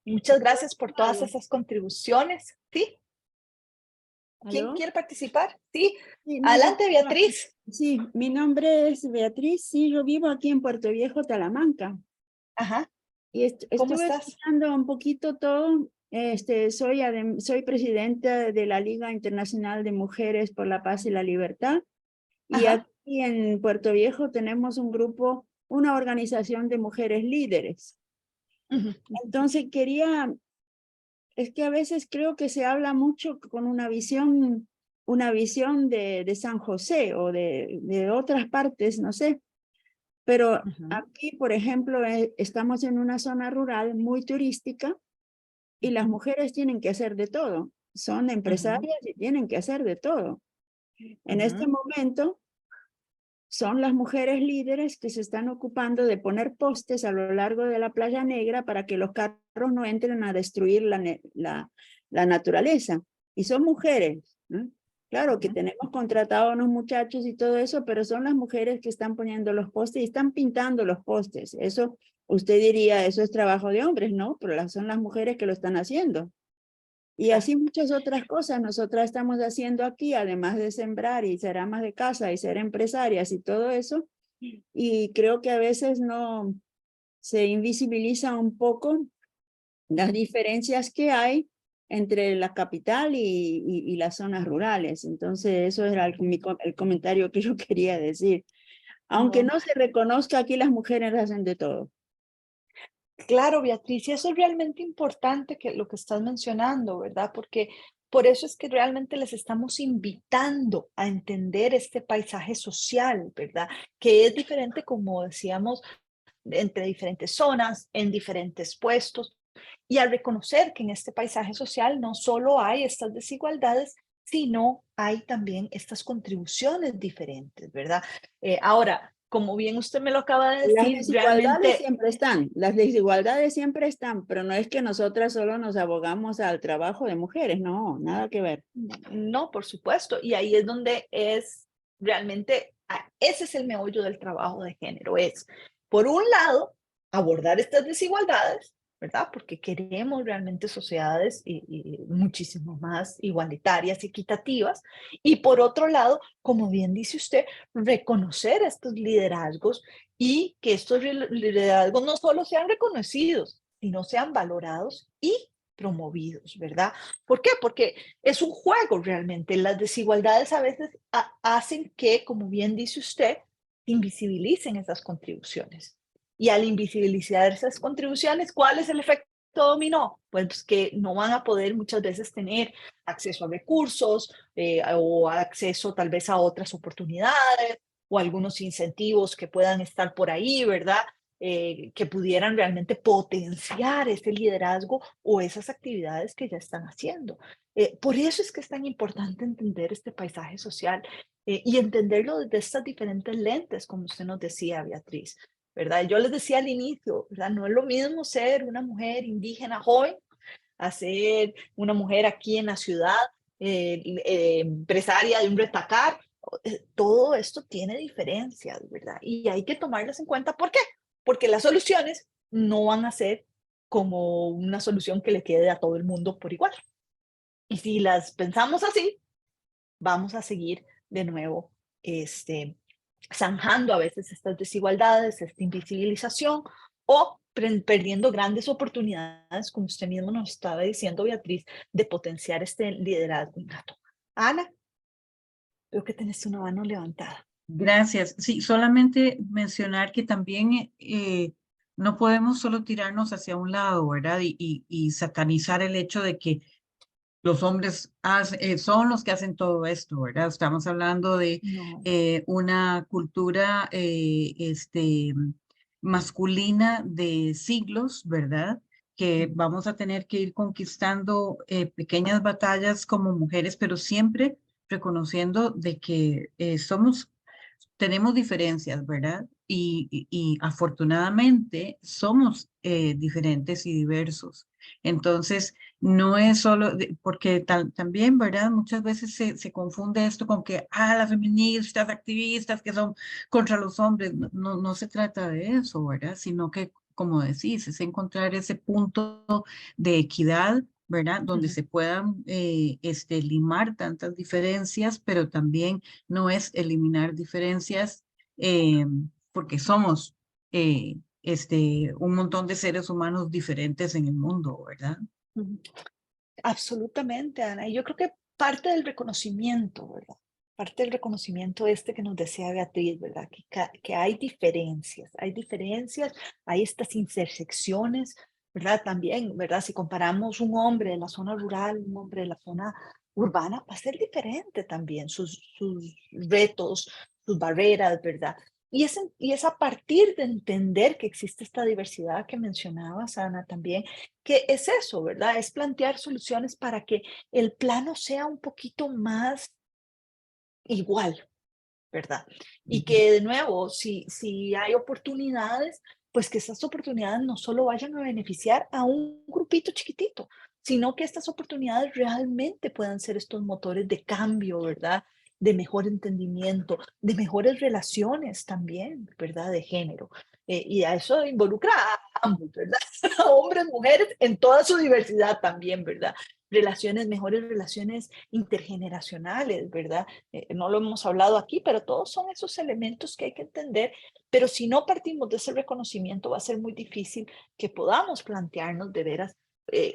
Muchas gracias por todas esas contribuciones. ¿Sí? ¿Quién ¿Aló? quiere participar? Sí. Sí, no, Adelante, yo- Beatriz. Sí, mi nombre es Beatriz, sí, yo vivo aquí en Puerto Viejo, Talamanca, Ajá. y ¿Cómo estuve estás? escuchando un poquito todo. Soy presidenta de la Liga Internacional de Mujeres por la Paz y la Libertad, y Ajá. aquí en Puerto Viejo tenemos un grupo, una organización de mujeres líderes. Ujú. Entonces es que a veces creo que se habla mucho con una visión de San José o de otras partes, no sé. Pero Ujú. aquí, por ejemplo, estamos en una zona rural muy turística y las mujeres tienen que hacer de todo. Son empresarias y tienen que hacer de todo. En este Ujú. momento, son las mujeres líderes que se están ocupando de poner postes a lo largo de la Playa Negra para que los carros no entren a destruir la naturaleza. Y son mujeres, ¿no? Claro que Ujú. tenemos contratado a unos muchachos y todo eso, pero son las mujeres que están poniendo los postes y están pintando los postes. Eso, usted diría, eso es trabajo de hombres, ¿no? Pero son las mujeres que lo están haciendo. Y así muchas otras cosas nosotras estamos haciendo aquí, además de sembrar y ser amas de casa y ser empresarias y todo eso. Y creo que a veces no se invisibiliza un poco las diferencias que hay entre la capital y las zonas rurales. Entonces, eso era el comentario que yo quería decir. Aunque No. no se reconozca, aquí las mujeres hacen de todo. Claro, Beatriz, y eso es realmente importante que lo que estás mencionando, ¿verdad? Porque por eso es que realmente les estamos invitando a entender este paisaje social, ¿verdad? Que es diferente, como decíamos, entre diferentes zonas, en diferentes puestos, y al reconocer que en este paisaje social no solo hay estas desigualdades, sino hay también estas contribuciones diferentes, ¿verdad? Ahora, como bien usted me lo acaba de Las decir, desigualdades realmente siempre están, las desigualdades siempre están, pero no es que nosotras solo nos abogamos al trabajo de mujeres, no, nada que ver. no, por supuesto, y ahí es donde es realmente, ese es el meollo del trabajo de género, es, por un lado, abordar estas desigualdades, ¿verdad? Porque queremos realmente sociedades y muchísimo más igualitarias y equitativas, y por otro lado, como bien dice usted, reconocer estos liderazgos y que estos liderazgos no solo sean reconocidos, sino sean valorados y promovidos, ¿verdad? ¿Por qué? Porque es un juego realmente. Las desigualdades a veces hacen que, como bien dice usted, invisibilicen esas contribuciones. Y al invisibilizar esas contribuciones, ¿cuál es el efecto dominó? Pues que no van a poder muchas veces tener acceso a recursos o acceso tal vez a otras oportunidades o algunos incentivos que puedan estar por ahí, ¿verdad? Que pudieran realmente potenciar ese liderazgo o esas actividades que ya están haciendo. Por eso es que es tan importante entender este paisaje social y entenderlo desde estas diferentes lentes, como usted nos decía, Beatriz, ¿verdad? Yo les decía al inicio, ¿verdad? No es lo mismo ser una mujer indígena joven a ser una mujer aquí en la ciudad, empresaria de un retacar. Todo esto tiene diferencias, ¿verdad? Y hay que tomarlas en cuenta. ¿Por qué? Porque las soluciones no van a ser como una solución que le quede a todo el mundo por igual. Y si las pensamos así, vamos a seguir de nuevo zanjando a veces estas desigualdades, esta invisibilización o perdiendo grandes oportunidades, como usted mismo nos estaba diciendo, Beatriz, de potenciar este liderazgo innato. Ana, veo que tenés una mano levantada. Gracias. Sí, solamente mencionar que también no podemos solo tirarnos hacia un lado, ¿verdad? Y satanizar el hecho de que los hombres son los que hacen todo esto, ¿verdad? Estamos hablando de No. una cultura masculina de siglos, ¿verdad? Que vamos a tener que ir conquistando pequeñas batallas como mujeres, pero siempre reconociendo de que tenemos diferencias, ¿verdad? Y afortunadamente somos diferentes y diversos. Entonces, no es solo, porque también, ¿verdad? Muchas veces se confunde esto con que, las feministas, activistas que son contra los hombres. No, no se trata de eso, ¿verdad? Sino que como decís, es encontrar ese punto de equidad, ¿verdad? Donde Ujú. se puedan limar tantas diferencias, pero también no es eliminar diferencias porque somos un montón de seres humanos diferentes en el mundo, ¿verdad? Ujú. Absolutamente, Ana. Y yo creo que parte del reconocimiento, ¿verdad? Parte del reconocimiento este que nos decía Beatriz, ¿verdad? Que hay diferencias, hay estas intersecciones, ¿verdad? También, ¿verdad? Si comparamos un hombre de la zona rural, un hombre de la zona urbana, va a ser diferente también, sus retos, sus barreras, ¿verdad? Y es a partir de entender que existe esta diversidad que mencionabas, Ana, también, que es eso, ¿verdad? Es plantear soluciones para que el plano sea un poquito más igual, ¿verdad? Y Ujú. que de nuevo, si hay oportunidades, pues que esas oportunidades no solo vayan a beneficiar a un grupito chiquitito, sino que estas oportunidades realmente puedan ser estos motores de cambio, ¿verdad? De mejor entendimiento, de mejores relaciones también, ¿verdad? De género. Y a eso involucra a ambos, ¿verdad? A hombres, mujeres, en toda su diversidad también, ¿verdad? Relaciones, mejores relaciones intergeneracionales, ¿verdad? No lo hemos hablado aquí, pero todos son esos elementos que hay que entender, pero si no partimos de ese reconocimiento va a ser muy difícil que podamos plantearnos de veras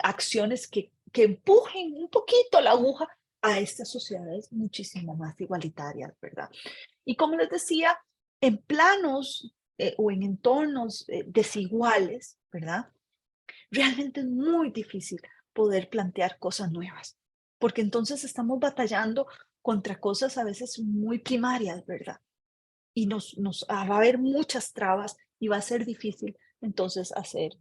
acciones que empujen un poquito la aguja a estas sociedades muchísimo más igualitarias, ¿verdad? Y como les decía, en planos o en entornos desiguales, ¿verdad? Realmente es muy difícil poder plantear cosas nuevas, porque entonces estamos batallando contra cosas a veces muy primarias, ¿verdad? Y va a haber muchas trabas y va a ser difícil entonces hacer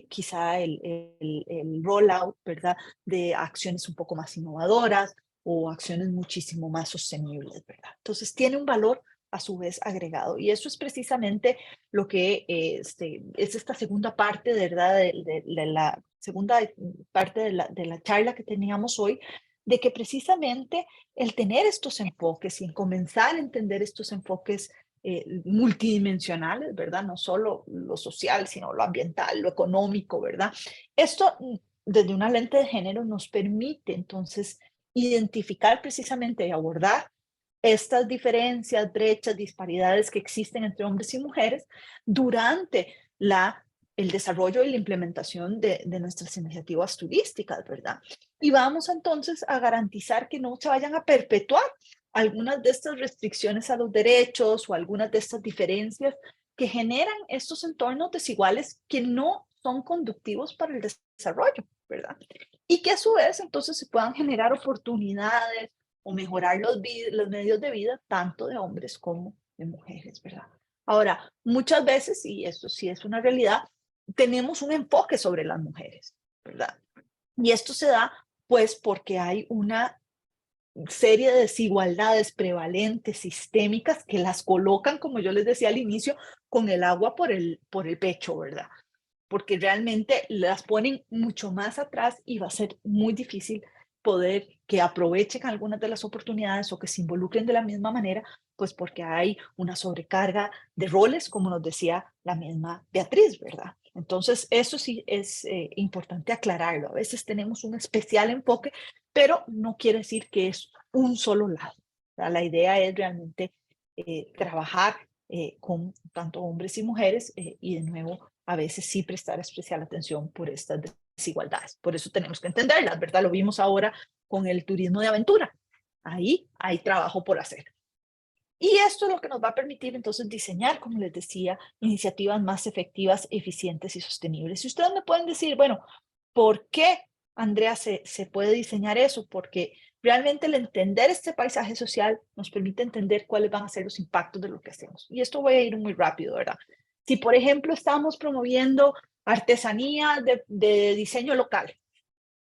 quizá el rollout, ¿verdad? De acciones un poco más innovadoras o acciones muchísimo más sostenibles, ¿verdad? Entonces tiene un valor a su vez agregado. Y eso es precisamente lo que es esta segunda parte, ¿verdad? De la segunda parte de la charla que teníamos hoy, de que precisamente el tener estos enfoques y en comenzar a entender estos enfoques multidimensionales, ¿verdad? No solo lo social, sino lo ambiental, lo económico, ¿verdad? Esto desde una lente de género nos permite entonces identificar precisamente y abordar estas diferencias, brechas, disparidades que existen entre hombres y mujeres durante el desarrollo y la implementación de nuestras iniciativas turísticas, ¿verdad? Y vamos entonces a garantizar que no se vayan a perpetuar algunas de estas restricciones a los derechos o algunas de estas diferencias que generan estos entornos desiguales que no son conductivos para el desarrollo, ¿verdad? Y que a su vez entonces se puedan generar oportunidades o mejorar los medios de vida tanto de hombres como de mujeres, ¿verdad? Ahora, muchas veces, y esto sí es una realidad, tenemos un enfoque sobre las mujeres, ¿verdad? Y esto se da pues porque hay una serie de desigualdades prevalentes, sistémicas, que las colocan, como yo les decía al inicio, con el agua por el pecho, ¿verdad? Porque realmente las ponen mucho más atrás y va a ser muy difícil poder que aprovechen algunas de las oportunidades o que se involucren de la misma manera, pues porque hay una sobrecarga de roles, como nos decía la misma Beatriz, ¿verdad? Entonces, eso sí es importante aclararlo. A veces tenemos un especial enfoque, pero no quiere decir que es un solo lado. La idea es realmente trabajar con tanto hombres y mujeres y de nuevo a veces sí prestar especial atención por estas desigualdades. Por eso tenemos que entenderlas, ¿verdad? Lo vimos ahora con el turismo de aventura. Ahí hay trabajo por hacer. Y esto es lo que nos va a permitir entonces diseñar, como les decía, iniciativas más efectivas, eficientes y sostenibles. Y ustedes me pueden decir, bueno, ¿por qué, Andrea, se puede diseñar eso? Porque realmente el entender este paisaje social nos permite entender cuáles van a ser los impactos de lo que hacemos. Y esto voy a ir muy rápido, ¿verdad? Si, por ejemplo, estamos promoviendo artesanía de diseño local,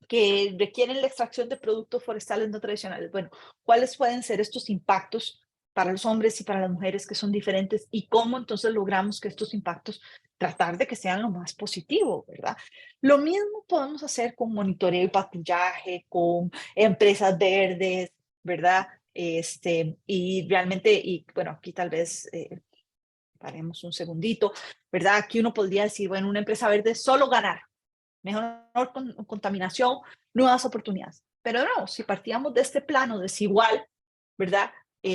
que requieren la extracción de productos forestales no tradicionales. Bueno, ¿cuáles pueden ser estos impactos para los hombres y para las mujeres que son diferentes y cómo entonces logramos que estos impactos tratar de que sean lo más positivo, ¿verdad? Lo mismo podemos hacer con monitoreo y patrullaje, con empresas verdes, ¿verdad? Y realmente, y bueno, aquí tal vez paremos un segundito, ¿verdad? Aquí uno podría decir, bueno, una empresa verde es solo ganar, mejor contaminación, nuevas oportunidades. Pero no, si partíamos de este plano desigual, ¿verdad?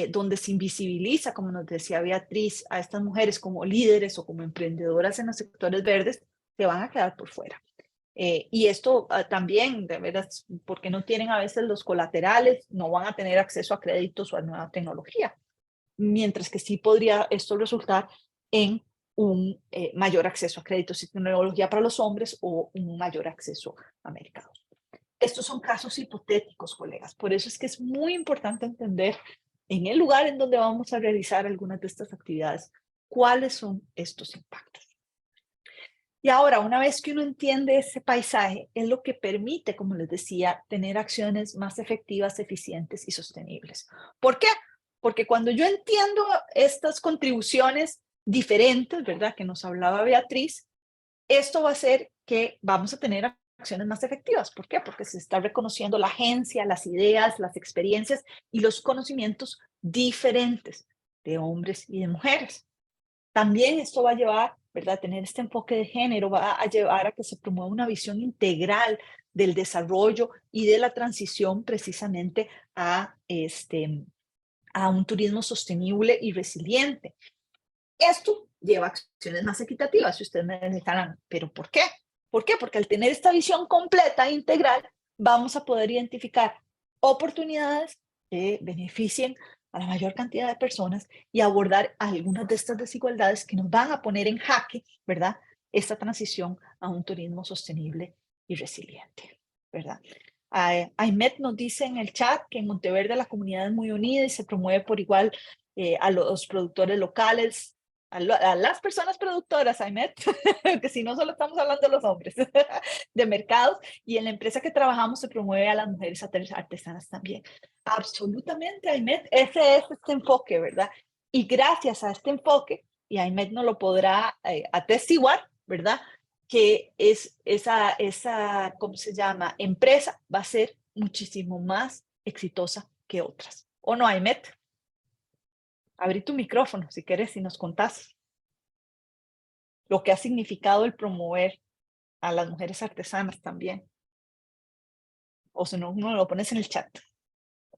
Donde se invisibiliza, como nos decía Beatriz, a estas mujeres como líderes o como emprendedoras en los sectores verdes, se van a quedar por fuera. Y esto también, de veras, porque no tienen a veces los colaterales, no van a tener acceso a créditos o a nueva tecnología. Mientras que sí podría esto resultar en un mayor acceso a créditos y tecnología para los hombres o un mayor acceso a mercados. Estos son casos hipotéticos, colegas. Por eso es que es muy importante entender en el lugar en donde vamos a realizar algunas de estas actividades, cuáles son estos impactos. Y ahora, una vez que uno entiende ese paisaje, es lo que permite, como les decía, tener acciones más efectivas, eficientes y sostenibles. ¿Por qué? Porque cuando yo entiendo estas contribuciones diferentes, ¿verdad? Que nos hablaba Beatriz, esto va a hacer que vamos a tener acciones más efectivas. ¿Por qué? Porque se está reconociendo la agencia, las ideas, las experiencias y los conocimientos diferentes de hombres y de mujeres. También esto va a llevar, ¿verdad? Tener este enfoque de género va a llevar a que se promueva una visión integral del desarrollo y de la transición precisamente a un turismo sostenible y resiliente. Esto lleva a acciones más equitativas. Si ustedes me dirán, ¿pero por qué? ¿Por qué? Porque al tener esta visión completa e integral, vamos a poder identificar oportunidades que beneficien a la mayor cantidad de personas y abordar algunas de estas desigualdades que nos van a poner en jaque, ¿verdad? Esta transición a un turismo sostenible y resiliente, ¿verdad? Aymet nos dice en el chat que en Monteverde la comunidad es muy unida y se promueve por igual a los productores locales, a las personas productoras, Aymet, que si no solo estamos hablando de los hombres, de mercados, y en la empresa que trabajamos se promueve a las mujeres artesanas también. Absolutamente, Aymet, ese es este enfoque, ¿verdad? Y gracias a este enfoque, y Aymet nos lo podrá atestiguar, ¿verdad? Que es esa, ¿cómo se llama? Empresa va a ser muchísimo más exitosa que otras. ¿O no, Aymet? Abrí tu micrófono si quieres y nos contás lo que ha significado el promover a las mujeres artesanas también. O si no, uno lo pones en el chat.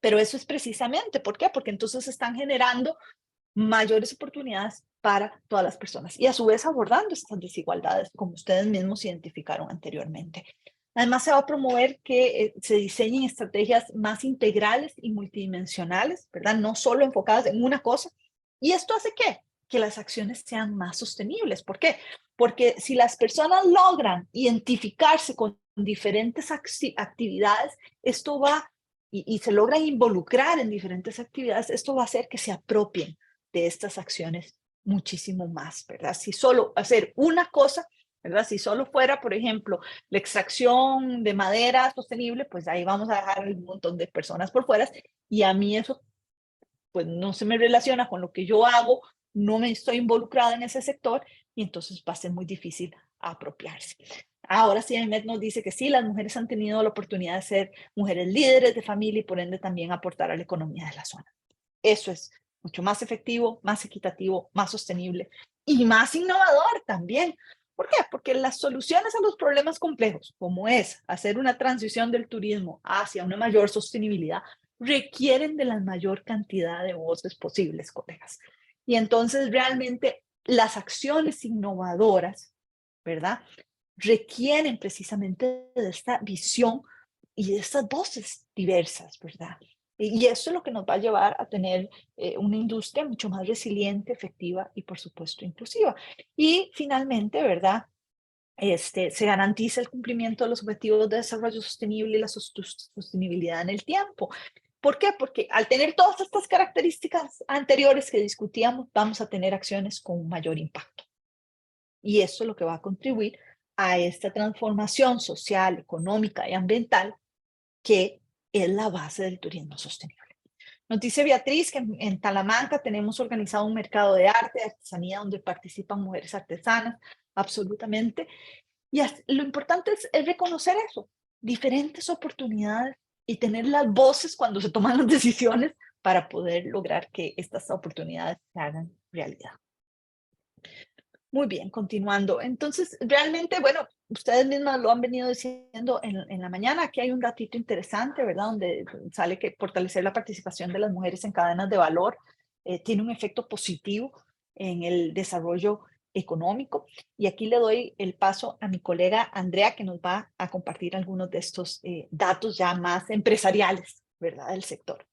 Pero eso es precisamente, ¿por qué? Porque entonces están generando mayores oportunidades para todas las personas y a su vez abordando estas desigualdades, como ustedes mismos identificaron anteriormente. Además, se va a promover que se diseñen estrategias más integrales y multidimensionales, ¿verdad? No solo enfocadas en una cosa. ¿Y esto hace qué? Que las acciones sean más sostenibles. ¿Por qué? Porque si las personas logran identificarse con diferentes actividades, esto va y se logran involucrar en diferentes actividades, esto va a hacer que se apropien de estas acciones muchísimo más, ¿verdad? Si solo hacer una cosa, ¿verdad? Si solo fuera, por ejemplo, la extracción de madera sostenible, pues ahí vamos a dejar un montón de personas por fuera y a mí eso pues no se me relaciona con lo que yo hago, no me estoy involucrada en ese sector y entonces va a ser muy difícil apropiarse. Ahora sí, Aymet nos dice que sí, las mujeres han tenido la oportunidad de ser mujeres líderes de familia y por ende también aportar a la economía de la zona. Eso es mucho más efectivo, más equitativo, más sostenible y más innovador también. ¿Por qué? Porque las soluciones a los problemas complejos, como es hacer una transición del turismo hacia una mayor sostenibilidad, requieren de la mayor cantidad de voces posibles, colegas. Y entonces realmente las acciones innovadoras, ¿verdad? Requieren precisamente de esta visión y de estas voces diversas, ¿verdad? Y eso es lo que nos va a llevar a tener una industria mucho más resiliente, efectiva y, por supuesto, inclusiva. Y finalmente, ¿verdad? Se garantiza el cumplimiento de los objetivos de desarrollo sostenible y la sostenibilidad en el tiempo. ¿Por qué? Porque al tener todas estas características anteriores que discutíamos, vamos a tener acciones con un mayor impacto. Y eso es lo que va a contribuir a esta transformación social, económica y ambiental que es la base del turismo sostenible. Nos dice Beatriz que en Talamanca tenemos organizado un mercado de arte, de artesanía, donde participan mujeres artesanas, absolutamente. Y lo importante es reconocer eso, diferentes oportunidades y tener las voces cuando se toman las decisiones para poder lograr que estas oportunidades se hagan realidad. Muy bien, continuando. Entonces, realmente, bueno, ustedes mismas lo han venido diciendo en la mañana. Aquí hay un datito interesante, ¿verdad? Donde sale que fortalecer la participación de las mujeres en cadenas de valor tiene un efecto positivo en el desarrollo económico. Y aquí le doy el paso a mi colega Andrea, que nos va a compartir algunos de estos datos ya más empresariales, ¿verdad? Del sector.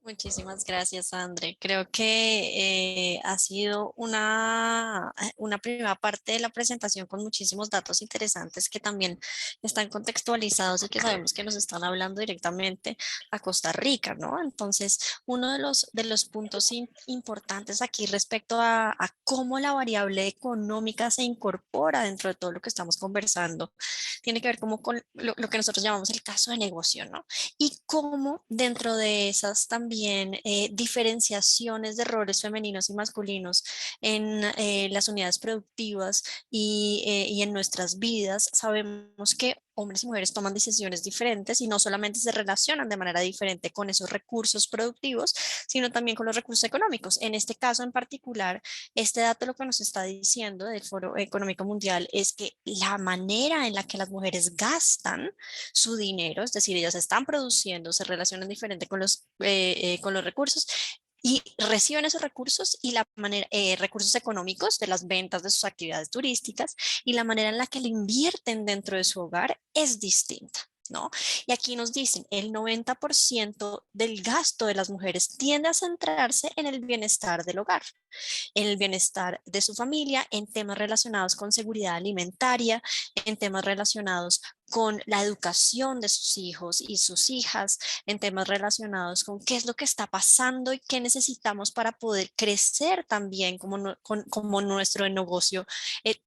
Muchísimas gracias, André. Creo que ha sido una primera parte de la presentación con muchísimos datos interesantes que también están contextualizados y que sabemos que nos están hablando directamente a Costa Rica, ¿no? Entonces, uno de los puntos importantes aquí respecto a cómo la variable económica se incorpora dentro de todo lo que estamos conversando, tiene que ver como con lo que nosotros llamamos el caso de negocio, ¿no? Y cómo dentro de esas también diferenciaciones de roles femeninos y masculinos en las unidades productivas y en nuestras vidas, sabemos que hombres y mujeres toman decisiones diferentes y no solamente se relacionan de manera diferente con esos recursos productivos, sino también con los recursos económicos. En este caso en particular, este dato lo que nos está diciendo del Foro Económico Mundial es que la manera en la que las mujeres gastan su dinero, es decir, ellas están produciendo, se relacionan diferente con los recursos y reciben esos recursos y la manera, recursos económicos de las ventas de sus actividades turísticas y la manera en la que le invierten dentro de su hogar es distinta, ¿no? Y aquí nos dicen, el 90% del gasto de las mujeres tiende a centrarse en el bienestar del hogar, en el bienestar de su familia, en temas relacionados con seguridad alimentaria, en temas relacionados con la educación de sus hijos y sus hijas, en temas relacionados con qué es lo que está pasando y qué necesitamos para poder crecer también como nuestro negocio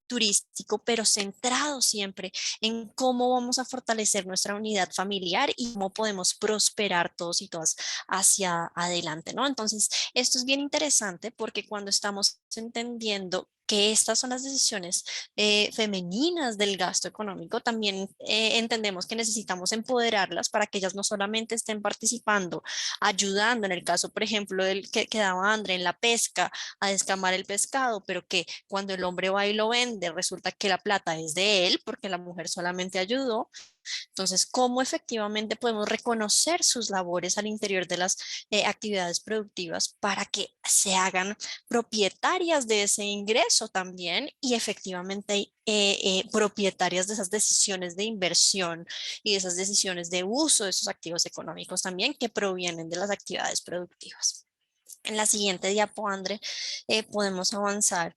turístico, pero centrado siempre en cómo vamos a fortalecer nuestra unidad familiar y cómo podemos prosperar todos y todas hacia adelante, ¿no? Entonces, esto es bien interesante porque cuando estamos entendiendo que estas son las decisiones femeninas del gasto económico, también entendemos que necesitamos empoderarlas para que ellas no solamente estén participando, ayudando, en el caso, por ejemplo, del que daba André en la pesca, a descamar el pescado, pero que cuando el hombre va y lo vende, resulta que la plata es de él porque la mujer solamente ayudó. Entonces, ¿cómo efectivamente podemos reconocer sus labores al interior de las actividades productivas para que se hagan propietarias de ese ingreso también y efectivamente propietarias de esas decisiones de inversión y de esas decisiones de uso de esos activos económicos también que provienen de las actividades productivas? En la siguiente diapo, André, podemos avanzar.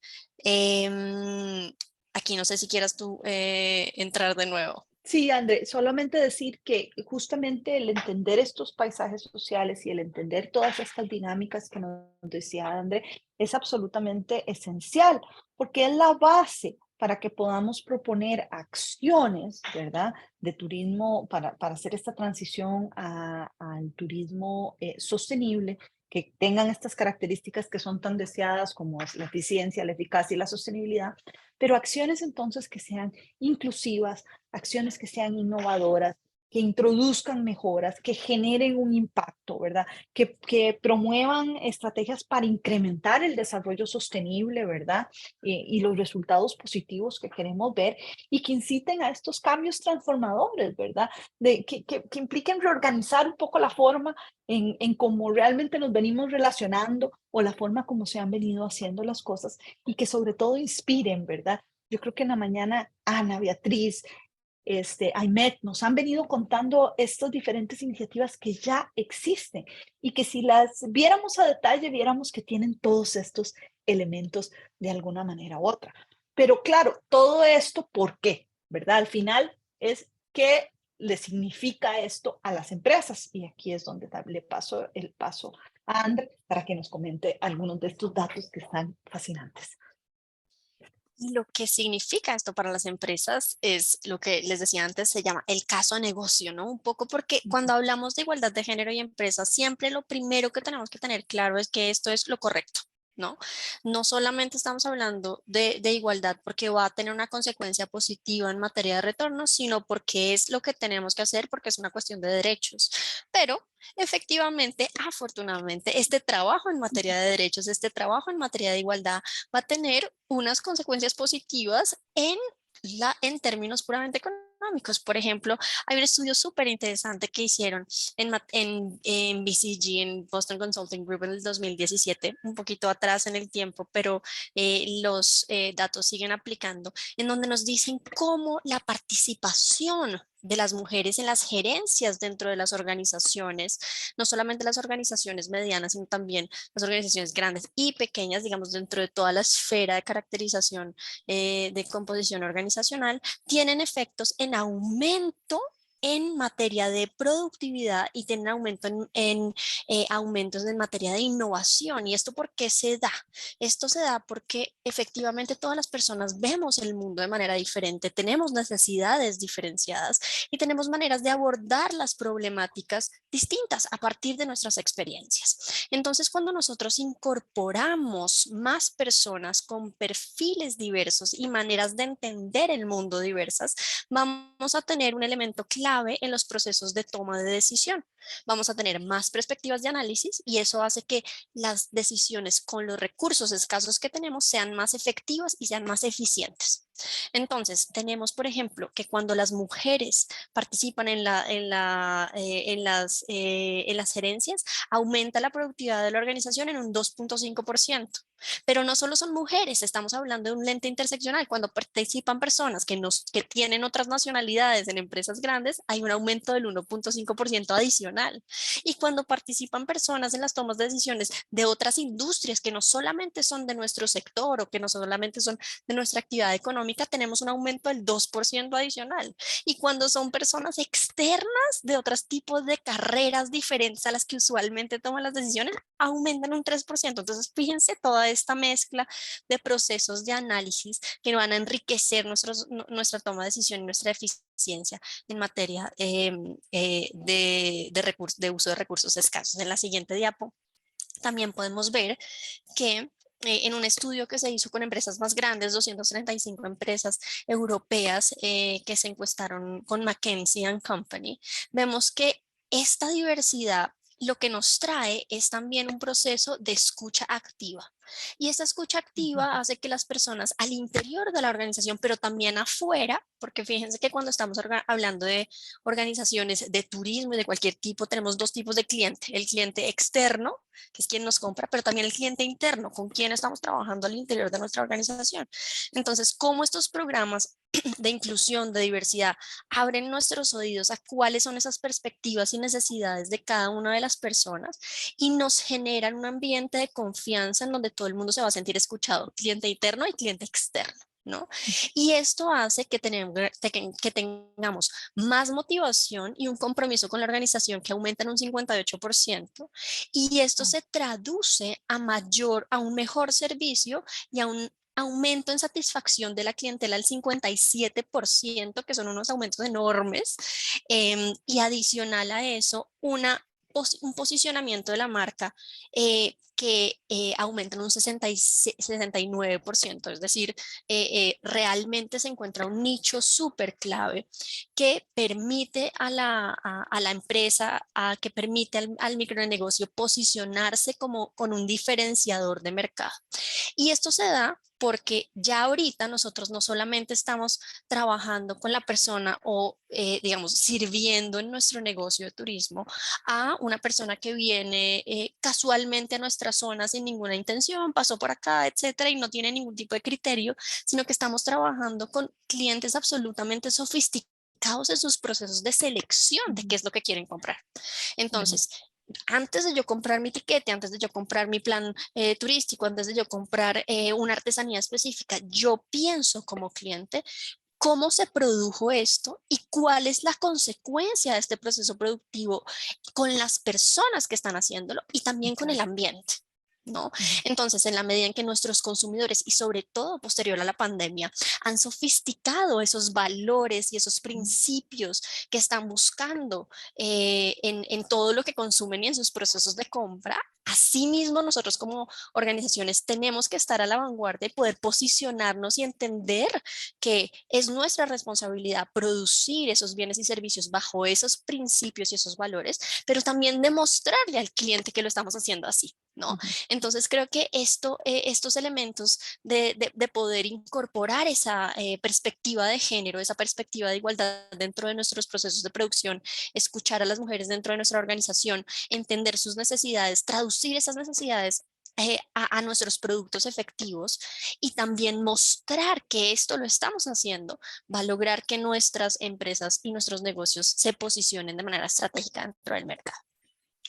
Aquí no sé si quieras tú entrar de nuevo. Sí, André, solamente decir que justamente el entender estos paisajes sociales y el entender todas estas dinámicas que nos decía André es absolutamente esencial, porque es la base para que podamos proponer acciones, ¿verdad?, de turismo para hacer esta transición al turismo sostenible, que tengan estas características que son tan deseadas como es la eficiencia, la eficacia y la sostenibilidad, pero acciones entonces que sean inclusivas, acciones que sean innovadoras, que introduzcan mejoras, que generen un impacto, ¿verdad? Que promuevan estrategias para incrementar el desarrollo sostenible, ¿verdad? Y los resultados positivos que queremos ver y que inciten a estos cambios transformadores, ¿verdad? Que impliquen reorganizar un poco la forma en cómo realmente nos venimos relacionando o la forma como se han venido haciendo las cosas y que sobre todo inspiren, ¿verdad? Yo creo que en la mañana Ana, Beatriz, Aymet nos han venido contando estas diferentes iniciativas que ya existen y que si las viéramos a detalle, viéramos que tienen todos estos elementos de alguna manera u otra. Pero claro, todo esto, ¿por qué? ¿Verdad? Al final es qué le significa esto a las empresas. Y aquí es donde le paso el paso a André para que nos comente algunos de estos datos que están fascinantes. Y lo que significa esto para las empresas es lo que les decía antes, se llama el caso de negocio, ¿no? Un poco porque cuando hablamos de igualdad de género y empresas, siempre lo primero que tenemos que tener claro es que esto es lo correcto, ¿no? No solamente estamos hablando de igualdad porque va a tener una consecuencia positiva en materia de retorno, sino porque es lo que tenemos que hacer, porque es una cuestión de derechos. Pero efectivamente, afortunadamente, este trabajo en materia de derechos, este trabajo en materia de igualdad va a tener unas consecuencias positivas en términos puramente económicos. Por ejemplo, hay un estudio súper interesante que hicieron en BCG, en Boston Consulting Group en el 2017, un poquito atrás en el tiempo, pero los datos siguen aplicando, en donde nos dicen cómo la participación de las mujeres en las gerencias dentro de las organizaciones, no solamente las organizaciones medianas, sino también las organizaciones grandes y pequeñas, digamos, dentro de toda la esfera de caracterización de composición organizacional, tienen efectos en aumento en materia de productividad y tienen aumento aumentos en materia de innovación. ¿Y esto por qué se da? Esto se da porque efectivamente todas las personas vemos el mundo de manera diferente, tenemos necesidades diferenciadas y tenemos maneras de abordar las problemáticas distintas a partir de nuestras experiencias. Entonces, cuando nosotros incorporamos más personas con perfiles diversos y maneras de entender el mundo diversas, vamos a tener un elemento clave en los procesos de toma de decisión. Vamos a tener más perspectivas de análisis y eso hace que las decisiones con los recursos escasos que tenemos sean más efectivas y sean más eficientes. Entonces, tenemos, por ejemplo, que cuando las mujeres participan en las gerencias, aumenta la productividad de la organización en un 2.5%. Pero no solo son mujeres, estamos hablando de un lente interseccional. Cuando participan personas que tienen otras nacionalidades en empresas grandes, hay un aumento del 1.5% adicional. Y cuando participan personas en las tomas de decisiones de otras industrias que no solamente son de nuestro sector o que no solamente son de nuestra actividad económica, tenemos un aumento del 2% adicional. Y cuando son personas externas de otros tipos de carreras diferentes a las que usualmente toman las decisiones, aumentan un 3%. Entonces, fíjense toda esta mezcla de procesos de análisis que van a enriquecer nuestra toma de decisión y nuestra eficiencia en materia de uso de recursos escasos. En la siguiente diapo también podemos ver que en un estudio que se hizo con empresas más grandes, 235 empresas europeas que se encuestaron con McKinsey & Company, vemos que esta diversidad lo que nos trae es también un proceso de escucha activa. Y esta escucha activa hace que las personas al interior de la organización, pero también afuera, porque fíjense que cuando estamos hablando de organizaciones de turismo y de cualquier tipo, tenemos dos tipos de cliente. El cliente externo, que es quien nos compra, pero también el cliente interno, con quien estamos trabajando al interior de nuestra organización. Entonces, ¿cómo estos programas de inclusión, de diversidad, abren nuestros oídos a cuáles son esas perspectivas y necesidades de cada una de las personas y nos generan un ambiente de confianza en donde todo el mundo se va a sentir escuchado, cliente interno y cliente externo, ¿no? Y esto hace que tengamos más motivación y un compromiso con la organización que aumenta en un 58%, y esto se traduce a un mejor servicio y a un aumento en satisfacción de la clientela al 57%, que son unos aumentos enormes, y adicional a eso, un posicionamiento de la marca que aumenta en un 69%, es decir, realmente se encuentra un nicho súper clave que permite a la empresa, que permite al micronegocio posicionarse con un diferenciador de mercado. Y esto se da porque ya ahorita nosotros no solamente estamos trabajando con la persona o, digamos, sirviendo en nuestro negocio de turismo a una persona que viene casualmente a nuestra zona sin ninguna intención, pasó por acá, etcétera, y no tiene ningún tipo de criterio, sino que estamos trabajando con clientes absolutamente sofisticados en sus procesos de selección de qué es lo que quieren comprar. Entonces, antes de yo comprar mi tiquete, antes de yo comprar mi plan turístico, antes de yo comprar una artesanía específica, yo pienso como cliente cómo se produjo esto y cuál es la consecuencia de este proceso productivo con las personas que están haciéndolo y también con el ambiente, ¿no? Entonces, en la medida en que nuestros consumidores, y sobre todo posterior a la pandemia, han sofisticado esos valores y esos principios que están buscando en todo lo que consumen y en sus procesos de compra, asimismo nosotros como organizaciones tenemos que estar a la vanguardia y poder posicionarnos y entender que es nuestra responsabilidad producir esos bienes y servicios bajo esos principios y esos valores, pero también demostrarle al cliente que lo estamos haciendo así, ¿no? Entonces creo que estos elementos de poder incorporar esa perspectiva de género, esa perspectiva de igualdad dentro de nuestros procesos de producción, escuchar a las mujeres dentro de nuestra organización, entender sus necesidades, traducir esas necesidades a nuestros productos efectivos y también mostrar que esto lo estamos haciendo, va a lograr que nuestras empresas y nuestros negocios se posicionen de manera estratégica dentro del mercado.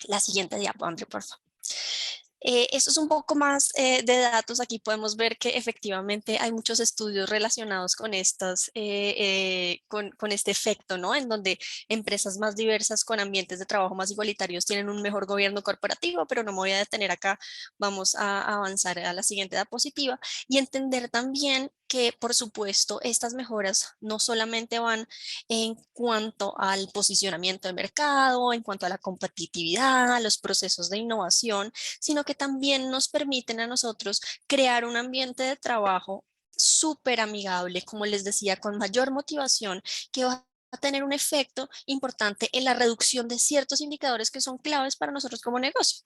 La siguiente diapo, André, por favor. Esto es un poco más de datos. Aquí podemos ver que efectivamente hay muchos estudios relacionados con, con este efecto, ¿no? En donde empresas más diversas con ambientes de trabajo más igualitarios tienen un mejor gobierno corporativo, pero no me voy a detener acá. Vamos a avanzar a la siguiente diapositiva y entender también que, por supuesto, estas mejoras no solamente van en cuanto al posicionamiento de mercado, en cuanto a la competitividad, a los procesos de innovación, sino que también nos permiten a nosotros crear un ambiente de trabajo súper amigable, como les decía, con mayor motivación, que va a tener un efecto importante en la reducción de ciertos indicadores que son claves para nosotros como negocio.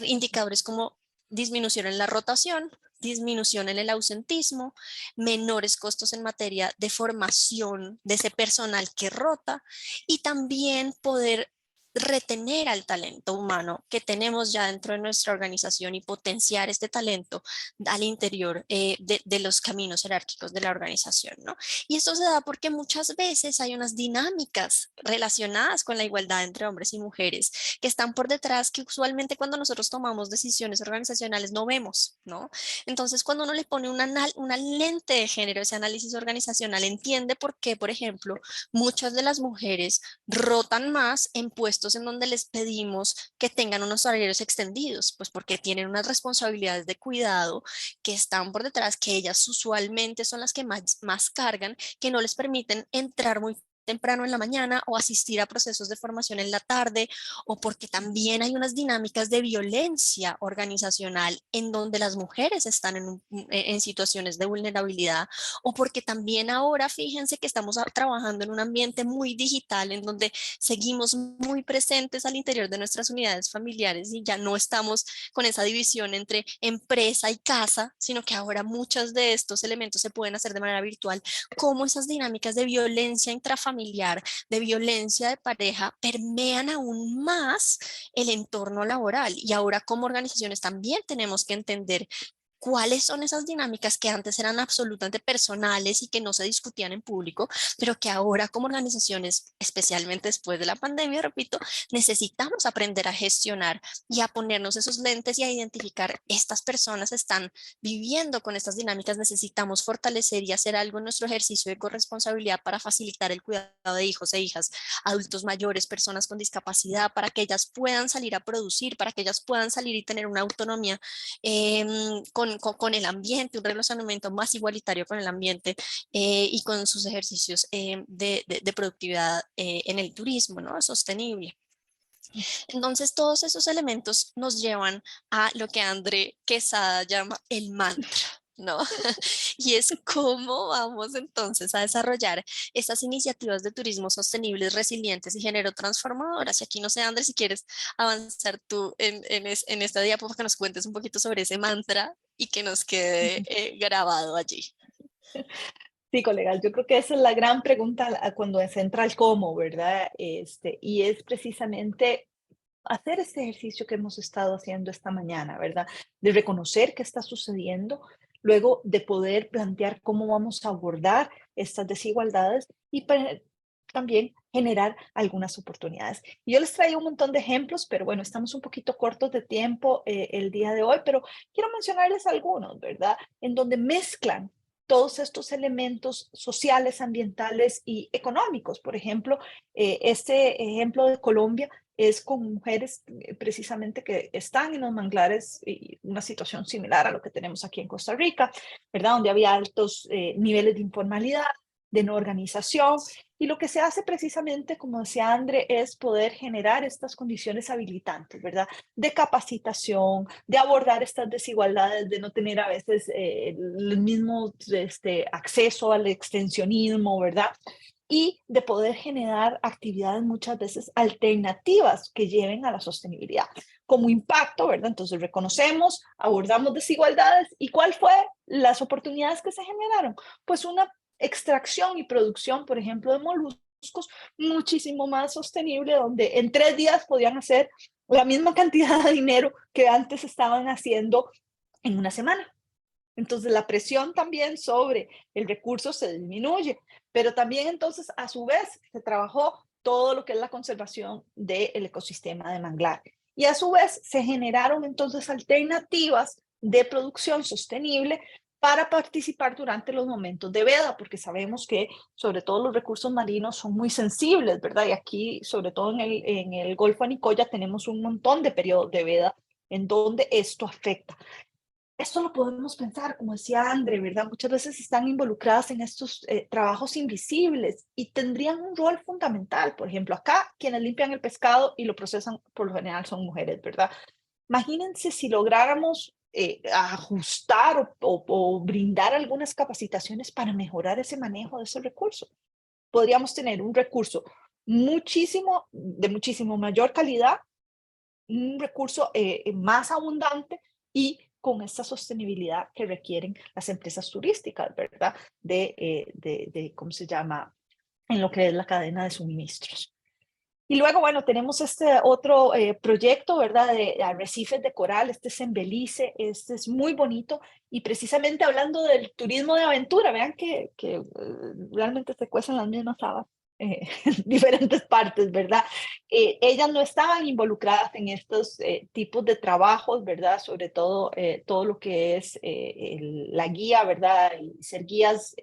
Indicadores como disminución en la rotación, disminución en el ausentismo, menores costos en materia de formación de ese personal que rota y también poder retener al talento humano que tenemos ya dentro de nuestra organización y potenciar este talento al interior de los caminos jerárquicos de la organización, ¿no? Y esto se da porque muchas veces hay unas dinámicas relacionadas con la igualdad entre hombres y mujeres que están por detrás, que usualmente cuando nosotros tomamos decisiones organizacionales no vemos, ¿no? Entonces, cuando uno le pone una lente de género, ese análisis organizacional, entiende por qué, por ejemplo, muchas de las mujeres rotan más en puestos en donde les pedimos que tengan unos horarios extendidos, pues porque tienen unas responsabilidades de cuidado que están por detrás, que ellas usualmente son las que más cargan, que no les permiten entrar muy temprano en la mañana o asistir a procesos de formación en la tarde, o porque también hay unas dinámicas de violencia organizacional en donde las mujeres están en situaciones de vulnerabilidad, o porque también ahora fíjense que estamos trabajando en un ambiente muy digital en donde seguimos muy presentes al interior de nuestras unidades familiares y ya no estamos con esa división entre empresa y casa, sino que ahora muchos de estos elementos se pueden hacer de manera virtual. Cómo esas dinámicas de violencia intrafamiliar, de violencia de pareja, permean aún más el entorno laboral. Y ahora como organizaciones también tenemos que entender cuáles son esas dinámicas que antes eran absolutamente personales y que no se discutían en público, pero que ahora como organizaciones, especialmente después de la pandemia, repito, necesitamos aprender a gestionar y a ponernos esos lentes y a identificar estas personas están viviendo con estas dinámicas. Necesitamos fortalecer y hacer algo en nuestro ejercicio de corresponsabilidad para facilitar el cuidado de hijos e hijas, adultos mayores, personas con discapacidad, para que ellas puedan salir a producir, para que ellas puedan salir y tener una autonomía con el ambiente, un relacionamiento más igualitario con el ambiente y con sus ejercicios de productividad en el turismo, ¿no? Sostenible. Entonces, todos esos elementos nos llevan a lo que André Quesada llama el mantra, ¿no? Y es cómo vamos entonces a desarrollar estas iniciativas de turismo sostenibles, resilientes y género transformadoras. Y aquí no sé, André, si quieres avanzar tú en esta diapositiva para que nos cuentes un poquito sobre ese mantra y que nos quede grabado allí. Sí, colegas, yo creo que esa es la gran pregunta cuando se entra al cómo, ¿verdad? Y es precisamente hacer este ejercicio que hemos estado haciendo esta mañana, ¿verdad? De reconocer qué está sucediendo, luego de poder plantear cómo vamos a abordar estas desigualdades y también generar algunas oportunidades. Y yo les traigo un montón de ejemplos, pero bueno, estamos un poquito cortos de tiempo el día de hoy, pero quiero mencionarles algunos, ¿verdad? En donde mezclan todos estos elementos sociales, ambientales y económicos. Por ejemplo, este ejemplo de Colombia es con mujeres precisamente que están en los manglares, y una situación similar a lo que tenemos aquí en Costa Rica, ¿verdad? Donde había altos niveles de informalidad, de no organización, y lo que se hace precisamente, como decía André, es poder generar estas condiciones habilitantes, ¿verdad? De capacitación, de abordar estas desigualdades, de no tener a veces el mismo acceso al extensionismo, ¿verdad? Y de poder generar actividades muchas veces alternativas que lleven a la sostenibilidad como impacto, ¿verdad? Entonces reconocemos, abordamos desigualdades y ¿cuál fue las oportunidades que se generaron? Pues una extracción y producción, por ejemplo, de moluscos muchísimo más sostenible, donde en 3 días podían hacer la misma cantidad de dinero que antes estaban haciendo en una semana. Entonces la presión también sobre el recurso se disminuye, pero también entonces a su vez se trabajó todo lo que es la conservación del ecosistema de manglar. Y a su vez se generaron entonces alternativas de producción sostenible para participar durante los momentos de veda, porque sabemos que sobre todo los recursos marinos son muy sensibles, ¿verdad? Y aquí, sobre todo en el Golfo de Nicoya, tenemos un montón de periodos de veda en donde esto afecta. Esto lo podemos pensar, como decía André, ¿verdad? Muchas veces están involucradas en estos trabajos invisibles y tendrían un rol fundamental. Por ejemplo, acá quienes limpian el pescado y lo procesan por lo general son mujeres, ¿verdad? Imagínense si lográramos ajustar o brindar algunas capacitaciones para mejorar ese manejo de ese recurso. Podríamos tener un recurso de muchísimo mayor calidad, un recurso más abundante y con esta sostenibilidad que requieren las empresas turísticas, ¿verdad? ¿Cómo se llama? En lo que es la cadena de suministros. Y luego, bueno, tenemos este otro proyecto, ¿verdad? De arrecifes de coral, este es en Belice, este es muy bonito y precisamente hablando del turismo de aventura, vean que realmente se cuecen las mismas habas en diferentes partes, ¿verdad? Ellas no estaban involucradas en estos tipos de trabajos, ¿verdad? Sobre todo lo que es la guía, ¿verdad? Y ser guías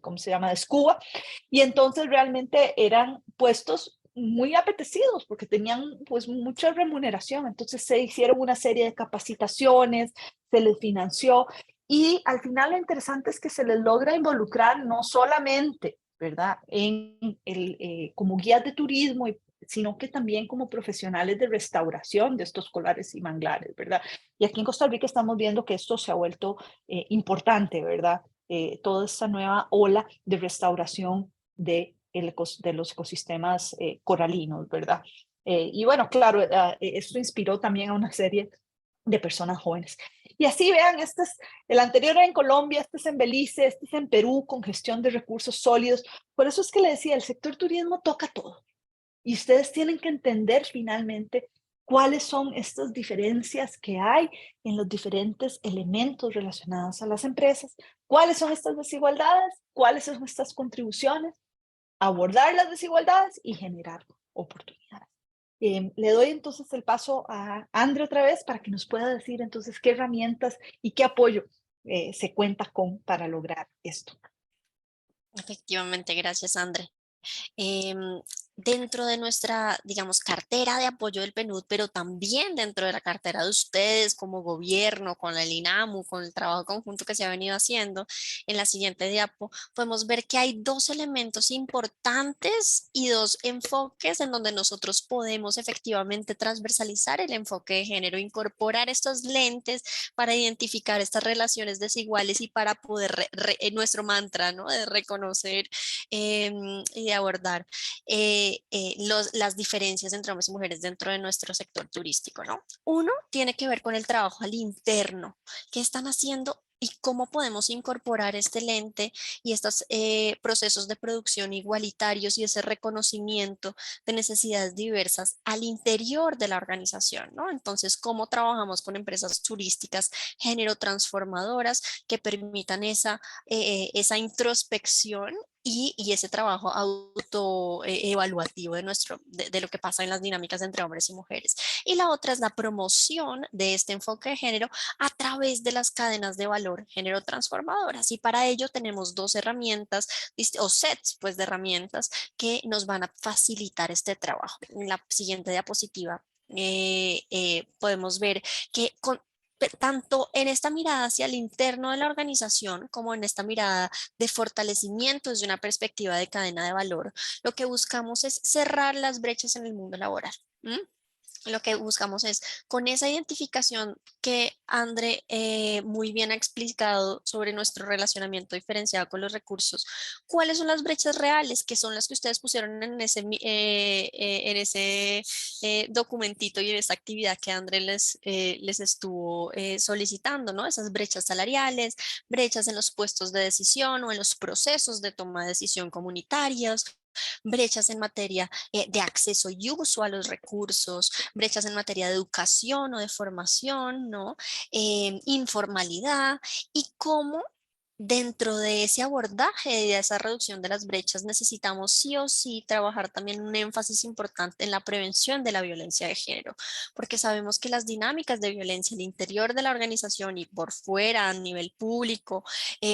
¿cómo se llama? De scuba. Y entonces realmente eran puestos muy apetecidos porque tenían pues mucha remuneración. Entonces se hicieron una serie de capacitaciones, se les financió y al final lo interesante es que se les logra involucrar no solamente, ¿verdad? Como guías de turismo, sino que también como profesionales de restauración de estos colares y manglares, ¿verdad? Y aquí en Costa Rica estamos viendo que esto se ha vuelto importante, ¿verdad? Toda esta nueva ola de restauración de los ecosistemas coralinos, ¿verdad? Y bueno, claro, esto inspiró también a una serie de personas jóvenes. Y así vean, el anterior era en Colombia, este es en Belice, este es en Perú, con gestión de recursos sólidos. Por eso es que le decía, el sector turismo toca todo. Y ustedes tienen que entender finalmente cuáles son estas diferencias que hay en los diferentes elementos relacionados a las empresas, cuáles son estas desigualdades, cuáles son estas contribuciones, abordar las desigualdades y generar oportunidades. Le doy entonces el paso a André otra vez para que nos pueda decir entonces qué herramientas y qué apoyo se cuenta con para lograr esto. Efectivamente, gracias, André. Dentro de nuestra, digamos, cartera de apoyo del PNUD, pero también dentro de la cartera de ustedes como gobierno, con el INAMU, con el trabajo conjunto que se ha venido haciendo, en la siguiente diapo podemos ver que hay 2 elementos importantes y 2 enfoques en donde nosotros podemos efectivamente transversalizar el enfoque de género, incorporar estos lentes para identificar estas relaciones desiguales y para poder, nuestro mantra, ¿no? De reconocer y de abordar las diferencias entre hombres y mujeres dentro de nuestro sector turístico, ¿no? Uno tiene que ver con el trabajo al interno. ¿Qué están haciendo? Y cómo podemos incorporar este lente y estos procesos de producción igualitarios y ese reconocimiento de necesidades diversas al interior de la organización, ¿no? Entonces, cómo trabajamos con empresas turísticas género transformadoras que permitan esa introspección y ese trabajo autoevaluativo de lo que pasa en las dinámicas entre hombres y mujeres. Y la otra es la promoción de este enfoque de género a través de las cadenas de valor género transformadoras. Y para ello tenemos dos herramientas o sets pues, de herramientas que nos van a facilitar este trabajo. En la siguiente diapositiva podemos ver que tanto en esta mirada hacia el interno de la organización como en esta mirada de fortalecimiento desde una perspectiva de cadena de valor, lo que buscamos es cerrar las brechas en el mundo laboral. Lo que buscamos es, con esa identificación que André muy bien ha explicado sobre nuestro relacionamiento diferenciado con los recursos, ¿cuáles son las brechas reales que son las que ustedes pusieron en ese documentito y en esa actividad que André les estuvo solicitando, ¿no? Esas brechas salariales, brechas en los puestos de decisión o en los procesos de toma de decisión comunitarios, brechas en materia de acceso y uso a los recursos, brechas en materia de educación o de formación, ¿no? Informalidad y cómo dentro de ese abordaje de esa reducción de las brechas necesitamos sí o sí trabajar también un énfasis importante en la prevención de la violencia de género, porque sabemos que las dinámicas de violencia al interior de la organización y por fuera a nivel público,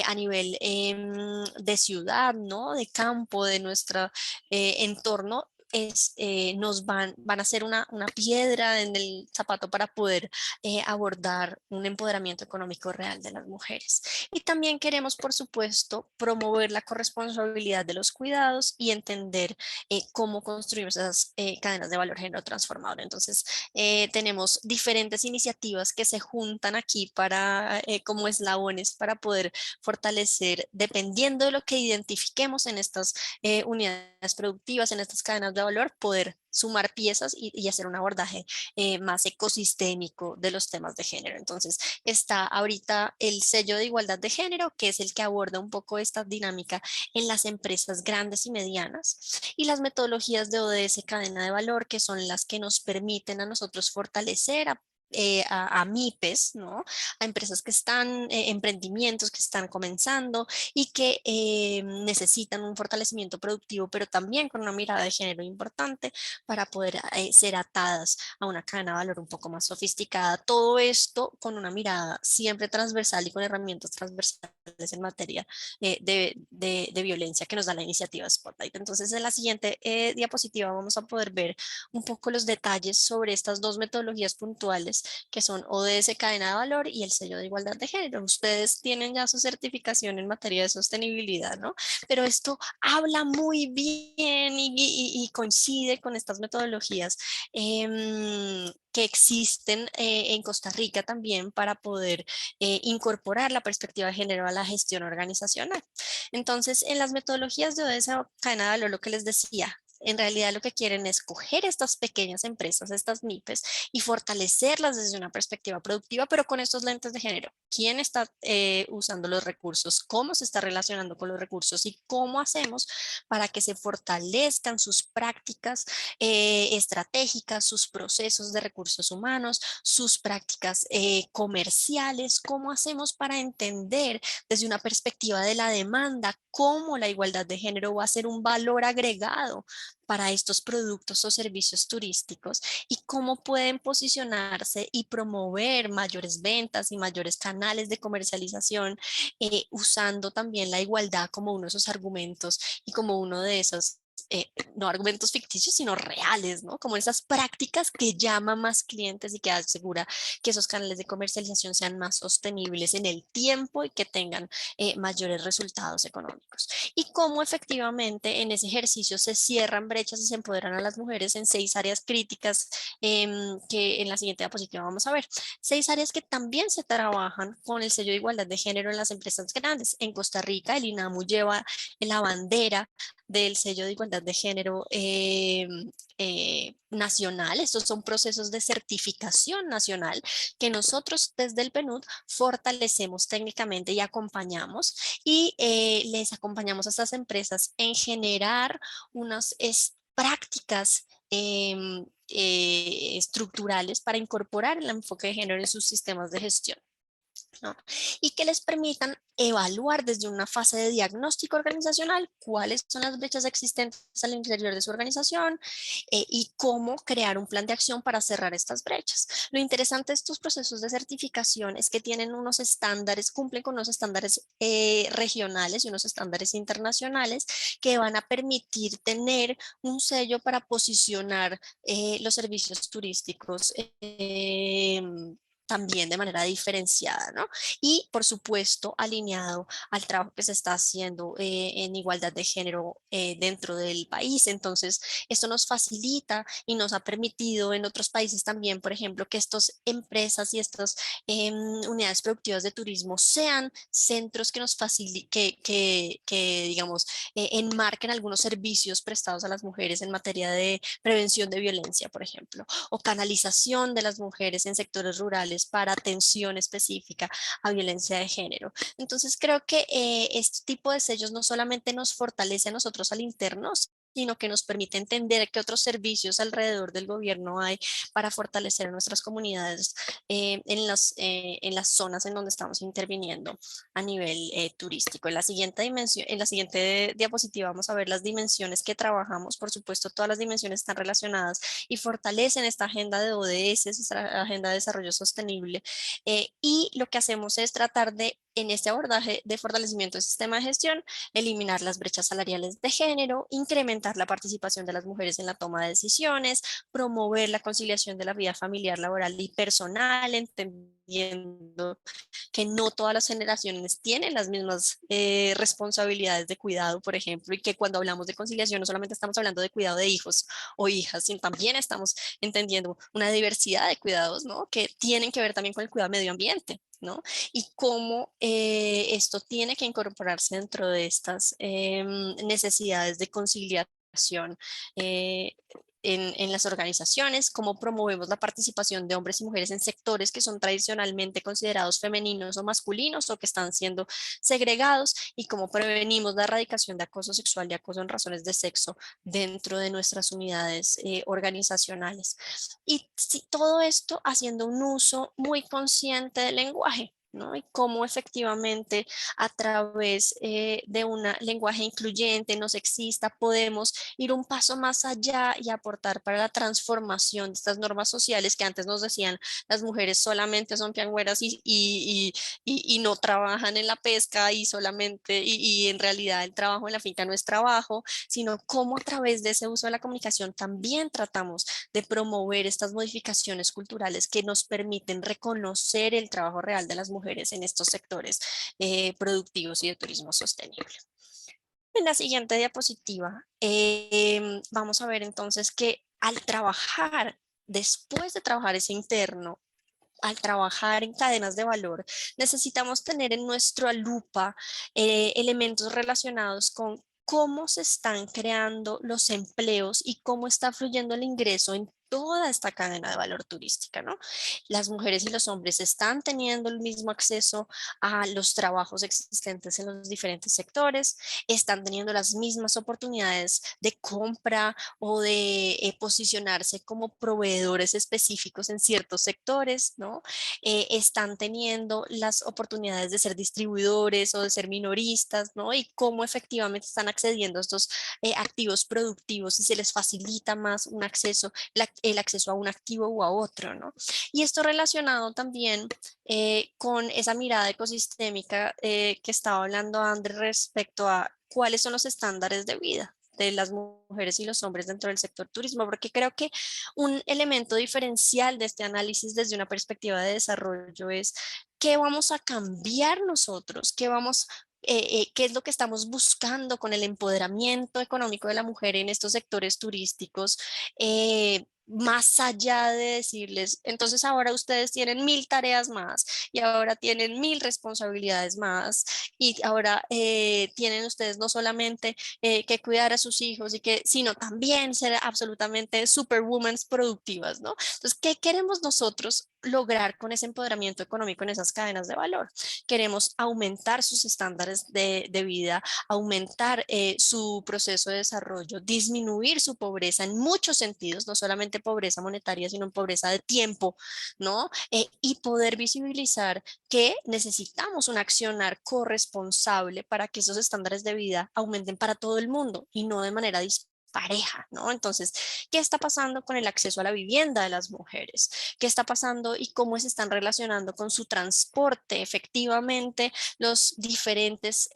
a nivel de ciudad, ¿no? De campo, de nuestro entorno, nos van a ser una piedra en el zapato para poder abordar un empoderamiento económico real de las mujeres. Y también queremos, por supuesto, promover la corresponsabilidad de los cuidados y entender cómo construimos esas cadenas de valor género transformador. Entonces, tenemos diferentes iniciativas que se juntan aquí para, como eslabones para poder fortalecer, dependiendo de lo que identifiquemos en estas unidades productivas, en estas cadenas de valor, poder sumar piezas y hacer un abordaje más ecosistémico de los temas de género. Entonces, está ahorita el sello de igualdad de género, que es el que aborda un poco esta dinámica en las empresas grandes y medianas, y las metodologías de ODS cadena de valor, que son las que nos permiten a nosotros fortalecer a MIPES, ¿no? A empresas que están, emprendimientos que están comenzando y que necesitan un fortalecimiento productivo, pero también con una mirada de género importante para poder ser atadas a una cadena de valor un poco más sofisticada. Todo esto con una mirada siempre transversal y con herramientas transversales en materia de violencia que nos da la iniciativa Spotlight. Entonces, en la siguiente diapositiva vamos a poder ver un poco los detalles sobre estas dos metodologías puntuales que son ODS cadena de valor y el sello de igualdad de género. Ustedes tienen ya su certificación en materia de sostenibilidad, ¿no? Pero esto habla muy bien y coincide con estas metodologías que existen en Costa Rica también para poder incorporar la perspectiva de género a la gestión organizacional. Entonces, en las metodologías de ODS cadena de valor, lo que les decía, en realidad lo que quieren es coger estas pequeñas empresas, estas MIPES, y fortalecerlas desde una perspectiva productiva, pero con estos lentes de género. ¿Quién está usando los recursos? ¿Cómo se está relacionando con los recursos? ¿Y cómo hacemos para que se fortalezcan sus prácticas estratégicas, sus procesos de recursos humanos, sus prácticas comerciales? ¿Cómo hacemos para entender desde una perspectiva de la demanda cómo la igualdad de género va a ser un valor agregado para estos productos o servicios turísticos y cómo pueden posicionarse y promover mayores ventas y mayores canales de comercialización usando también la igualdad como uno de esos argumentos y como uno de esos no argumentos ficticios, sino reales, ¿no? Como esas prácticas que llaman más clientes y que asegura que esos canales de comercialización sean más sostenibles en el tiempo y que tengan mayores resultados económicos. Y cómo efectivamente en ese ejercicio se cierran brechas y se empoderan a las mujeres en 6 áreas críticas que en la siguiente diapositiva vamos a ver. 6 áreas que también se trabajan con el sello de igualdad de género en las empresas grandes. En Costa Rica, el INAMU lleva la bandera del sello de igualdad de género nacional. Estos son procesos de certificación nacional que nosotros desde el PNUD fortalecemos técnicamente y acompañamos y les acompañamos a estas empresas en generar unas prácticas estructurales para incorporar el enfoque de género en sus sistemas de gestión. ¿no? Y que les permitan evaluar desde una fase de diagnóstico organizacional cuáles son las brechas existentes al interior de su organización y cómo crear un plan de acción para cerrar estas brechas. Lo interesante de estos procesos de certificación es que tienen unos estándares, cumplen con unos estándares regionales y unos estándares internacionales que van a permitir tener un sello para posicionar los servicios turísticos también de manera diferenciada, ¿no? Y por supuesto alineado al trabajo que se está haciendo en igualdad de género dentro del país. Entonces, esto nos facilita y nos ha permitido en otros países también, por ejemplo, que estas empresas y estas unidades productivas de turismo sean centros que nos faciliten, digamos, enmarquen algunos servicios prestados a las mujeres en materia de prevención de violencia, por ejemplo, o canalización de las mujeres en sectores rurales para atención específica a violencia de género. Entonces creo que este tipo de sellos no solamente nos fortalece a nosotros al interno, sino que nos permite entender qué otros servicios alrededor del gobierno hay para fortalecer a nuestras comunidades en las zonas en donde estamos interviniendo a nivel turístico. En la siguiente dimensión, en la siguiente diapositiva vamos a ver las dimensiones que trabajamos. Por supuesto, todas las dimensiones están relacionadas y fortalecen esta agenda de ODS, esta agenda de desarrollo sostenible. Y lo que hacemos es tratar de, en este abordaje de fortalecimiento del sistema de gestión, eliminar las brechas salariales de género, incrementar la participación de las mujeres en la toma de decisiones, promover la conciliación de la vida familiar, laboral y personal, entendiendo que no todas las generaciones tienen las mismas responsabilidades de cuidado, por ejemplo, y que cuando hablamos de conciliación no solamente estamos hablando de cuidado de hijos o hijas, sino también estamos entendiendo una diversidad de cuidados, ¿no? Que tienen que ver también con el cuidado del medio ambiente, ¿no? Y cómo esto tiene que incorporarse dentro de estas necesidades de conciliación en las organizaciones, cómo promovemos la participación de hombres y mujeres en sectores que son tradicionalmente considerados femeninos o masculinos o que están siendo segregados y cómo prevenimos la erradicación de acoso sexual y acoso en razones de sexo dentro de nuestras unidades organizacionales. Y todo esto haciendo un uso muy consciente del lenguaje, ¿no? Y cómo efectivamente a través de un lenguaje incluyente, no sexista, podemos ir un paso más allá y aportar para la transformación de estas normas sociales que antes nos decían las mujeres solamente son piangüeras y no trabajan en la pesca y solamente, y en realidad el trabajo en la finca no es trabajo, sino cómo a través de ese uso de la comunicación también tratamos de promover estas modificaciones culturales que nos permiten reconocer el trabajo real de las mujeres en estos sectores productivos y de turismo sostenible. En la siguiente diapositiva vamos a ver entonces que al trabajar, después de trabajar ese interno, al trabajar en cadenas de valor, necesitamos tener en nuestra lupa elementos relacionados con cómo se están creando los empleos y cómo está fluyendo el ingreso en toda esta cadena de valor turística, ¿no? Las mujeres y los hombres están teniendo el mismo acceso a los trabajos existentes en los diferentes sectores, están teniendo las mismas oportunidades de compra o de posicionarse como proveedores específicos en ciertos sectores, ¿no? Están teniendo las oportunidades de ser distribuidores o de ser minoristas, ¿no? Y cómo efectivamente están accediendo a estos activos productivos y se les facilita más un acceso, el acceso a un activo u a otro, ¿no? Y esto relacionado también con esa mirada ecosistémica que estaba hablando André respecto a cuáles son los estándares de vida de las mujeres y los hombres dentro del sector turismo, porque creo que un elemento diferencial de este análisis desde una perspectiva de desarrollo es qué vamos a cambiar nosotros, qué es lo que estamos buscando con el empoderamiento económico de la mujer en estos sectores turísticos, más allá de decirles, entonces ahora ustedes tienen 1000 tareas más y ahora tienen 1000 responsabilidades más y ahora tienen ustedes no solamente que cuidar a sus hijos sino también ser absolutamente superwomen productivas, ¿no? Entonces, ¿qué queremos nosotros lograr con ese empoderamiento económico en esas cadenas de valor? Queremos aumentar sus estándares de vida, aumentar su proceso de desarrollo, disminuir su pobreza en muchos sentidos, no solamente pobreza monetaria, sino pobreza de tiempo, ¿no? Y poder visibilizar que necesitamos un accionar corresponsable para que esos estándares de vida aumenten para todo el mundo y no de manera pareja, ¿no? Entonces, ¿qué está pasando con el acceso a la vivienda de las mujeres? ¿Qué está pasando y cómo se están relacionando con su transporte? Efectivamente, los diferentes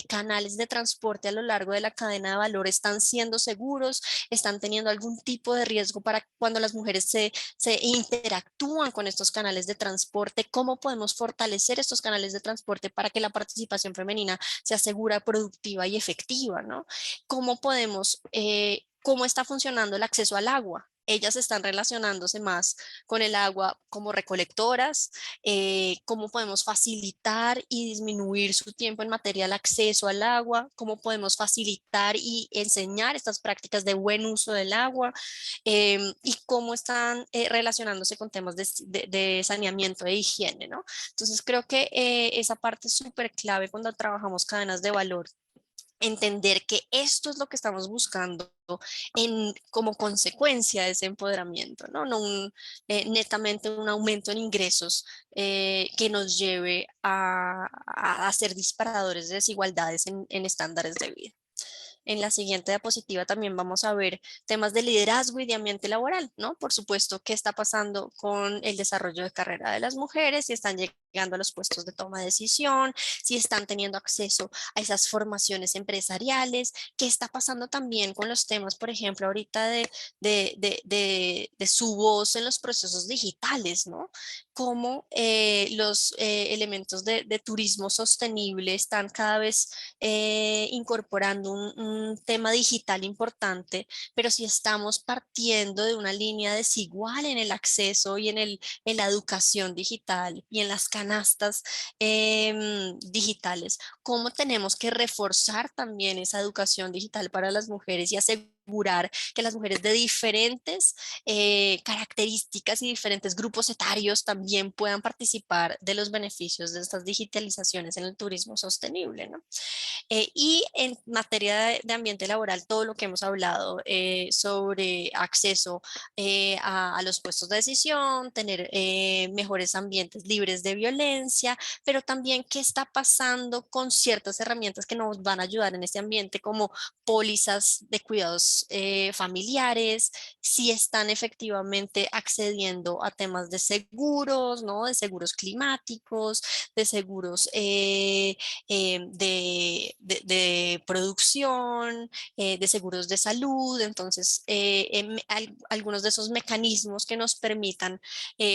canales de transporte a lo largo de la cadena de valor están siendo seguros, están teniendo algún tipo de riesgo para cuando las mujeres se interactúan con estos canales de transporte. ¿Cómo podemos fortalecer estos canales de transporte para que la participación femenina sea segura, productiva y efectiva, ¿no? ¿Cómo podemos, cómo está funcionando el acceso al agua? Ellas están relacionándose más con el agua como recolectoras, cómo podemos facilitar y disminuir su tiempo en materia del acceso al agua, cómo podemos facilitar y enseñar estas prácticas de buen uso del agua, y cómo están relacionándose con temas de saneamiento e higiene, ¿no? Entonces creo que esa parte es súper clave cuando trabajamos cadenas de valor, entender que esto es lo que estamos buscando como consecuencia de ese empoderamiento, ¿no? No netamente un aumento en ingresos que nos lleve a ser disparadores de desigualdades en estándares de vida. En la siguiente diapositiva también vamos a ver temas de liderazgo y de ambiente laboral, ¿no? Por supuesto, qué está pasando con el desarrollo de carrera de las mujeres, si están llegando a los puestos de toma de decisión, si están teniendo acceso a esas formaciones empresariales, qué está pasando también con los temas, por ejemplo, ahorita de su voz en los procesos digitales, ¿no? Cómo los elementos de turismo sostenible están cada vez incorporando un tema digital importante, pero si estamos partiendo de una línea desigual en el acceso y en la educación digital y en las canastas digitales, ¿cómo tenemos que reforzar también esa educación digital para las mujeres y asegurar que las mujeres de diferentes características y diferentes grupos etarios también puedan participar de los beneficios de estas digitalizaciones en el turismo sostenible, ¿no? Y en materia de ambiente laboral, todo lo que hemos hablado sobre acceso a los puestos de decisión, tener mejores ambientes libres de violencia, pero también qué está pasando con ciertas herramientas que nos van a ayudar en este ambiente, como pólizas de cuidados familiares, si están efectivamente accediendo a temas de seguros, ¿no? De seguros climáticos, de seguros de producción, de seguros de salud. Entonces, algunos de esos mecanismos que nos permitan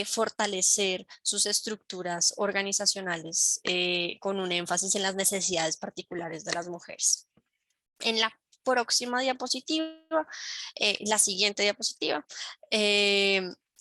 fortalecer sus estructuras organizacionales con un énfasis en las necesidades particulares de las mujeres. En la próxima diapositiva, la siguiente diapositiva,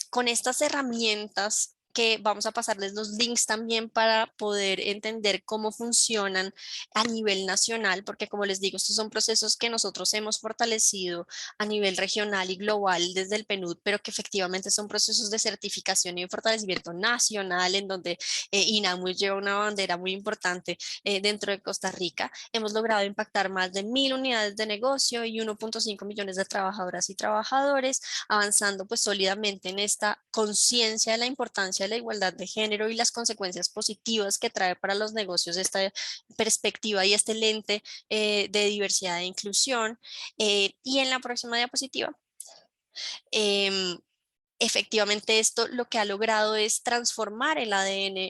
con estas herramientas que vamos a pasarles los links también para poder entender cómo funcionan a nivel nacional, porque como les digo, estos son procesos que nosotros hemos fortalecido a nivel regional y global desde el PNUD, pero que efectivamente son procesos de certificación y de fortalecimiento nacional, en donde INAMUS lleva una bandera muy importante dentro de Costa Rica. Hemos logrado impactar más de 1.000 unidades de negocio y 1.5 millones de trabajadoras y trabajadores, avanzando pues sólidamente en esta conciencia de la importancia de la igualdad de género y las consecuencias positivas que trae para los negocios esta perspectiva y este lente de diversidad e inclusión. Y en la próxima diapositiva, efectivamente esto lo que ha logrado es transformar el ADN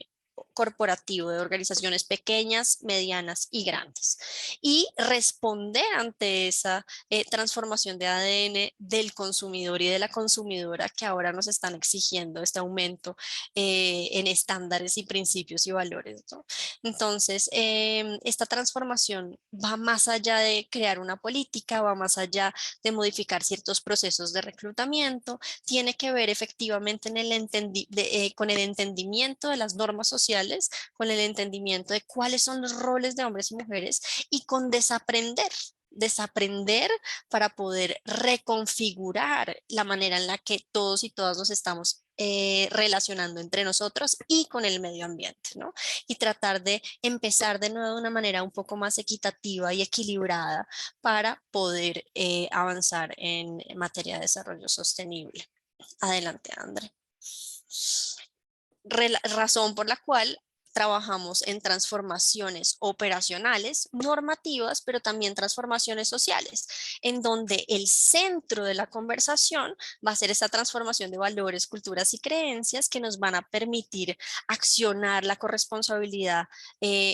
corporativo de organizaciones pequeñas, medianas y grandes, y responder ante esa transformación de ADN del consumidor y de la consumidora que ahora nos están exigiendo este aumento en estándares y principios y valores, ¿no? Entonces, esta transformación va más allá de crear una política, va más allá de modificar ciertos procesos de reclutamiento, tiene que ver efectivamente con el entendimiento de las normas sociales, con el entendimiento de cuáles son los roles de hombres y mujeres y con desapprender para poder reconfigurar la manera en la que todos y todas nos estamos relacionando entre nosotros y con el medio ambiente, ¿no? Y tratar de empezar de nuevo de una manera un poco más equitativa y equilibrada para poder avanzar en materia de desarrollo sostenible. Adelante, André. Razón por la cual trabajamos en transformaciones operacionales, normativas, pero también transformaciones sociales, en donde el centro de la conversación va a ser esa transformación de valores, culturas y creencias que nos van a permitir accionar la corresponsabilidad,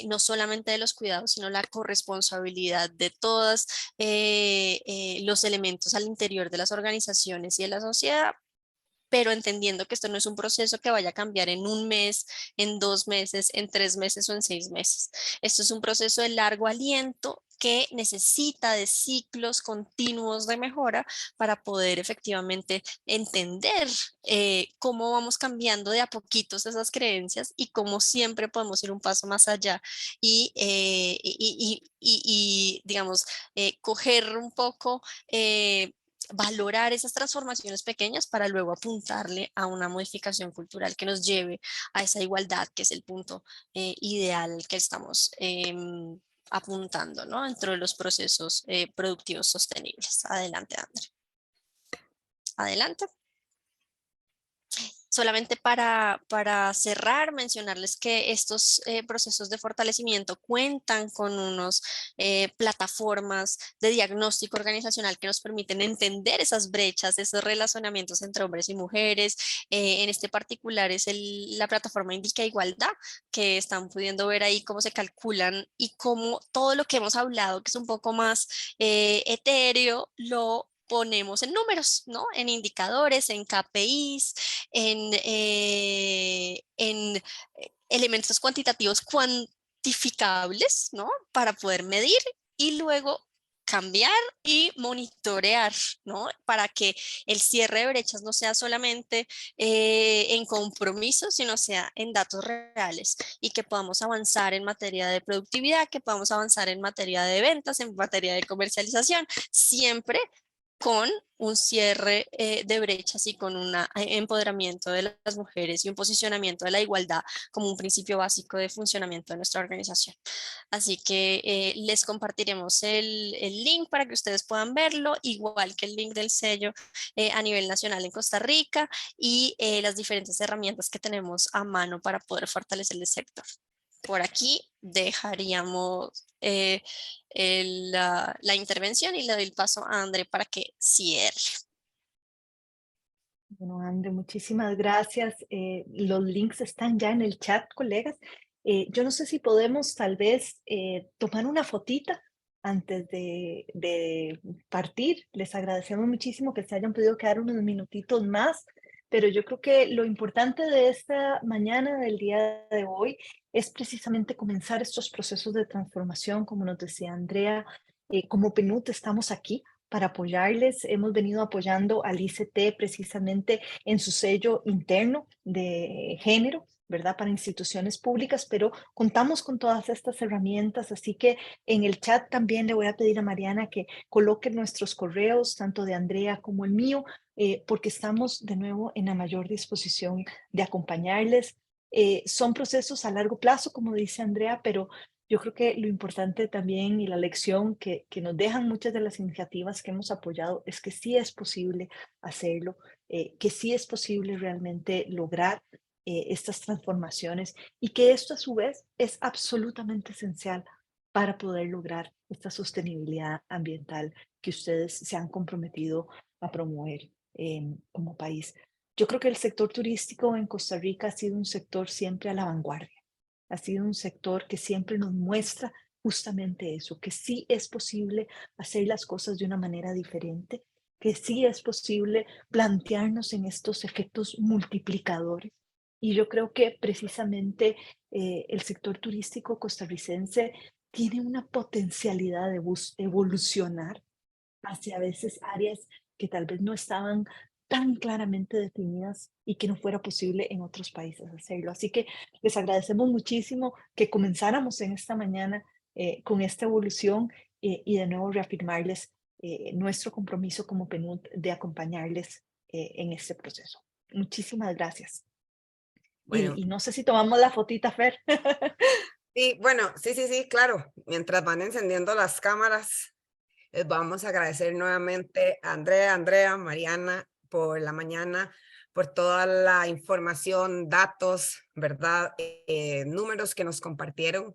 no solamente de los cuidados, sino la corresponsabilidad de todos los elementos al interior de las organizaciones y de la sociedad, pero entendiendo que esto no es un proceso que vaya a cambiar en un mes, en 2 meses, en 3 meses o en 6 meses. Esto es un proceso de largo aliento que necesita de ciclos continuos de mejora para poder efectivamente entender cómo vamos cambiando de a poquitos esas creencias y cómo siempre podemos ir un paso más allá y digamos, coger un poco valorar esas transformaciones pequeñas para luego apuntarle a una modificación cultural que nos lleve a esa igualdad, que es el punto ideal que estamos apuntando, ¿no? Dentro de los procesos productivos sostenibles. Adelante, André. Adelante. Solamente para cerrar, mencionarles que estos procesos de fortalecimiento cuentan con unas plataformas de diagnóstico organizacional que nos permiten entender esas brechas, esos relacionamientos entre hombres y mujeres. En este particular es la plataforma Indica Igualdad, que están pudiendo ver ahí cómo se calculan y cómo todo lo que hemos hablado, que es un poco más etéreo, lo ponemos en números, ¿no? En indicadores, en KPIs, en elementos cuantitativos cuantificables, ¿no? Para poder medir y luego cambiar y monitorear, ¿no? Para que el cierre de brechas no sea solamente en compromiso, sino sea en datos reales y que podamos avanzar en materia de productividad, que podamos avanzar en materia de ventas, en materia de comercialización, siempre con un cierre de brechas y con un empoderamiento de las mujeres y un posicionamiento de la igualdad como un principio básico de funcionamiento de nuestra organización. Así que les compartiremos el link para que ustedes puedan verlo, igual que el link del sello a nivel nacional en Costa Rica y las diferentes herramientas que tenemos a mano para poder fortalecer el sector. Por aquí dejaríamos la intervención y le doy el paso a André para que cierre. Bueno, André, muchísimas gracias. Los links están ya en el chat, colegas. Yo no sé si podemos tal vez tomar una fotita antes de partir. Les agradecemos muchísimo que se hayan podido quedar unos minutitos más, pero yo creo que lo importante de esta mañana, del día de hoy, es precisamente comenzar estos procesos de transformación, como nos decía Andrea. Como PNUD estamos aquí para apoyarles. Hemos venido apoyando al ICT precisamente en su sello interno de género, ¿verdad? Para instituciones públicas, pero contamos con todas estas herramientas, así que en el chat también le voy a pedir a Mariana que coloque nuestros correos, tanto de Andrea como el mío, porque estamos de nuevo en la mayor disposición de acompañarles. Son procesos a largo plazo, como dice Andrea, pero yo creo que lo importante también y la lección que nos dejan muchas de las iniciativas que hemos apoyado es que sí es posible hacerlo, que sí es posible realmente lograr estas transformaciones y que esto a su vez es absolutamente esencial para poder lograr esta sostenibilidad ambiental que ustedes se han comprometido a promover como país. Yo creo que el sector turístico en Costa Rica ha sido un sector siempre a la vanguardia. Ha sido un sector que siempre nos muestra justamente eso, que sí es posible hacer las cosas de una manera diferente, que sí es posible plantearnos en estos efectos multiplicadores. Y yo creo que precisamente el sector turístico costarricense tiene una potencialidad de evolucionar hacia a veces áreas que tal vez no estaban tan claramente definidas y que no fuera posible en otros países hacerlo. Así que les agradecemos muchísimo que comenzáramos en esta mañana con esta evolución y de nuevo reafirmarles nuestro compromiso como PNUD de acompañarles en este proceso. Muchísimas gracias. Bueno. Y no sé si tomamos la fotita, Fer. Sí, bueno, sí, claro. Mientras van encendiendo las cámaras, les vamos a agradecer nuevamente a Andrea, Mariana, por la mañana, por toda la información, datos, ¿verdad? Números que nos compartieron.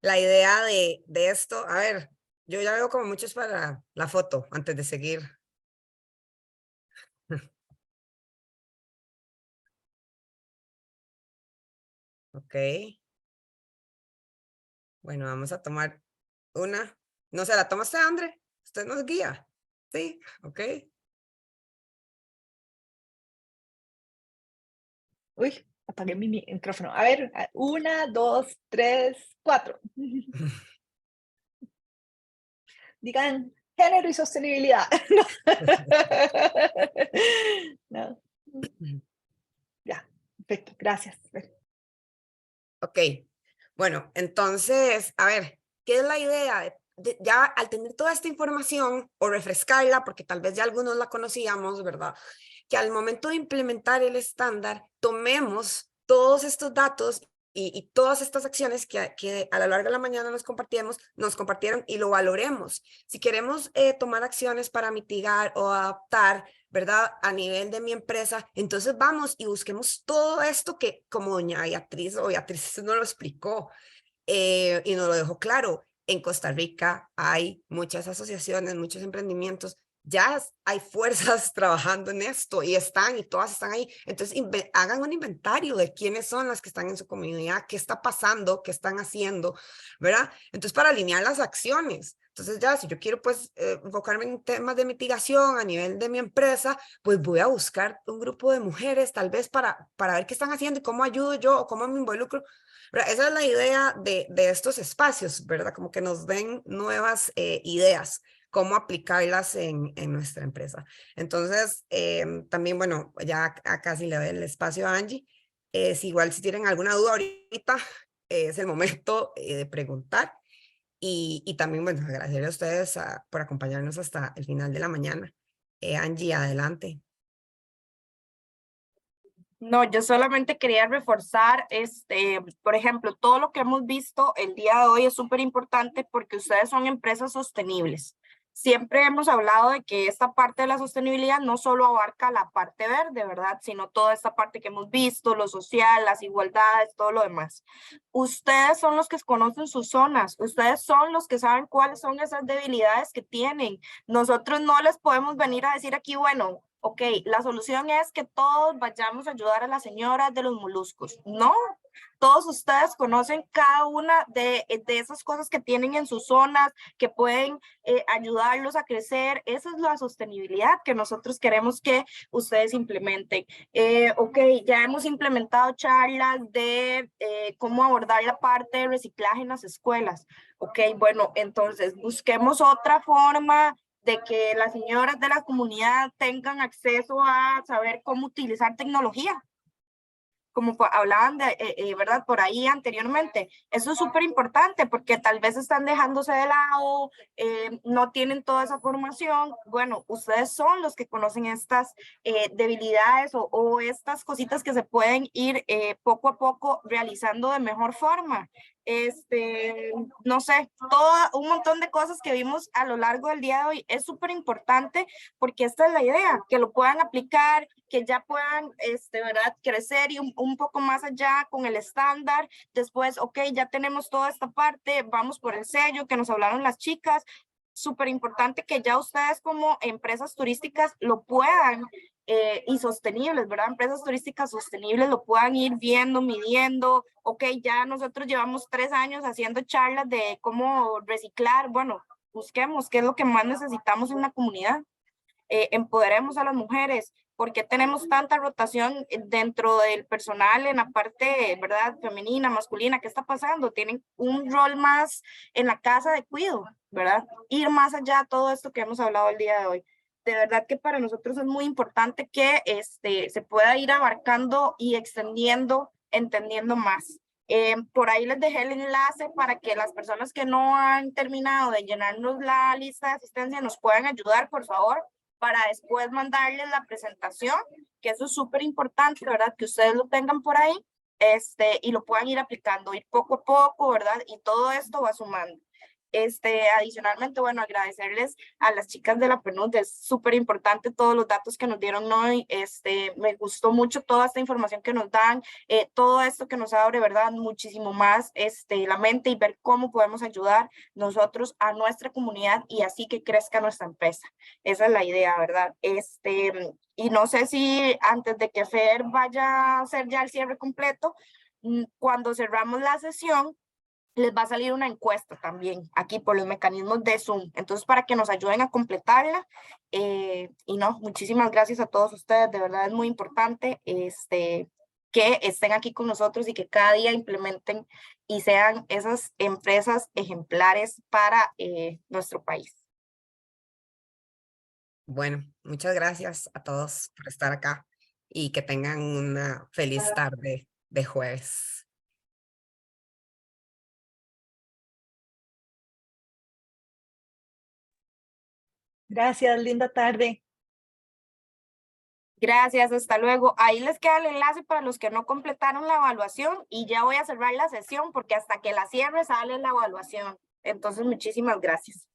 La idea de esto, a ver, yo ya veo como muchos para la foto antes de seguir. Ok. Bueno, vamos a tomar una. No se la toma usted, André. Usted nos guía. Sí, ok. Uy, apagué mi micrófono. A ver, 1, 2, 3, 4. Digan género y sostenibilidad. No. Ya, perfecto, gracias. Ok, bueno, entonces, a ver, ¿qué es la idea? Ya al tener toda esta información o refrescarla, porque tal vez ya algunos la conocíamos, ¿verdad? Que al momento de implementar el estándar, tomemos todos estos datos y todas estas acciones que a lo largo de la mañana nos compartieron y lo valoremos. Si queremos tomar acciones para mitigar o adaptar, ¿verdad? A nivel de mi empresa, entonces vamos y busquemos todo esto que como doña Beatriz o Beatriz nos lo explicó y nos lo dejó claro. En Costa Rica hay muchas asociaciones, muchos emprendimientos, ya hay fuerzas trabajando en esto y todas están ahí. Entonces hagan un inventario de quiénes son las que están en su comunidad, qué está pasando, qué están haciendo, ¿verdad? Entonces para alinear las acciones. Entonces ya si yo quiero pues enfocarme en temas de mitigación a nivel de mi empresa, pues voy a buscar un grupo de mujeres tal vez para ver qué están haciendo y cómo ayudo yo o cómo me involucro. ¿Verdad? Esa es la idea de estos espacios, ¿verdad? Como que nos den nuevas ideas, cómo aplicarlas en nuestra empresa. Entonces, también, bueno, ya casi le doy el espacio a Angie. Igual si tienen alguna duda ahorita, es el momento de preguntar. Y también, bueno, agradecerle a ustedes por acompañarnos hasta el final de la mañana. Angie, adelante. No, yo solamente quería reforzar, por ejemplo, todo lo que hemos visto el día de hoy es súper importante porque ustedes son empresas sostenibles. Siempre hemos hablado de que esta parte de la sostenibilidad no solo abarca la parte verde, ¿verdad? Sino toda esta parte que hemos visto, lo social, las igualdades, todo lo demás. Ustedes son los que conocen sus zonas, ustedes son los que saben cuáles son esas debilidades que tienen. Nosotros no les podemos venir a decir aquí, bueno, ok, la solución es que todos vayamos a ayudar a las señoras de los moluscos. No, todos ustedes conocen cada una de esas cosas que tienen en sus zonas, que pueden ayudarlos a crecer. Esa es la sostenibilidad que nosotros queremos que ustedes implementen. Ok, ya hemos implementado charlas de cómo abordar la parte de reciclaje en las escuelas. Ok, bueno, entonces busquemos otra forma de que las señoras de la comunidad tengan acceso a saber cómo utilizar tecnología, como hablaban de, ¿verdad? Por ahí anteriormente. Eso es súper importante porque tal vez están dejándose de lado, no tienen toda esa formación. Bueno, ustedes son los que conocen estas debilidades o estas cositas que se pueden ir poco a poco realizando de mejor forma. No sé, un montón de cosas que vimos a lo largo del día de hoy es súper importante porque esta es la idea, que lo puedan aplicar, que ya puedan, ¿verdad? Crecer y un poco más allá con el estándar. Después, ok, ya tenemos toda esta parte, vamos por el sello que nos hablaron las chicas. Súper importante que ya ustedes como empresas turísticas lo puedan y sostenibles, ¿verdad? Empresas turísticas sostenibles lo puedan ir viendo, midiendo. Ok, ya nosotros llevamos 3 años haciendo charlas de cómo reciclar. Bueno, busquemos qué es lo que más necesitamos en la comunidad. Empoderemos a las mujeres. ¿Por qué tenemos tanta rotación dentro del personal en la parte, ¿verdad? Femenina, masculina? ¿Qué está pasando? Tienen un rol más en la casa de cuidado, ¿verdad? Ir más allá de todo esto que hemos hablado el día de hoy. De verdad que para nosotros es muy importante que se pueda ir abarcando y extendiendo, entendiendo más. Por ahí les dejé el enlace para que las personas que no han terminado de llenarnos la lista de asistencia nos puedan ayudar, por favor, para después mandarles la presentación, que eso es súper importante, ¿verdad? Que ustedes lo tengan por ahí, y lo puedan ir aplicando, ir poco a poco, ¿verdad? Y todo esto va sumando. Adicionalmente, bueno, agradecerles a las chicas de la PNUD, es súper importante todos los datos que nos dieron hoy, me gustó mucho toda esta información que nos dan, todo esto que nos abre, ¿verdad? Muchísimo más la mente y ver cómo podemos ayudar nosotros a nuestra comunidad y así que crezca nuestra empresa. Esa es la idea, ¿verdad? Y no sé si antes de que Fer vaya a hacer ya el cierre completo, cuando cerramos la sesión, les va a salir una encuesta también aquí por los mecanismos de Zoom. Entonces, para que nos ayuden a completarla. Y no, muchísimas gracias a todos ustedes. De verdad es muy importante que estén aquí con nosotros y que cada día implementen y sean esas empresas ejemplares para nuestro país. Bueno, muchas gracias a todos por estar acá y que tengan una feliz tarde de jueves. Gracias, linda tarde. Gracias, hasta luego. Ahí les queda el enlace para los que no completaron la evaluación y ya voy a cerrar la sesión porque hasta que la cierre sale la evaluación. Entonces, muchísimas gracias.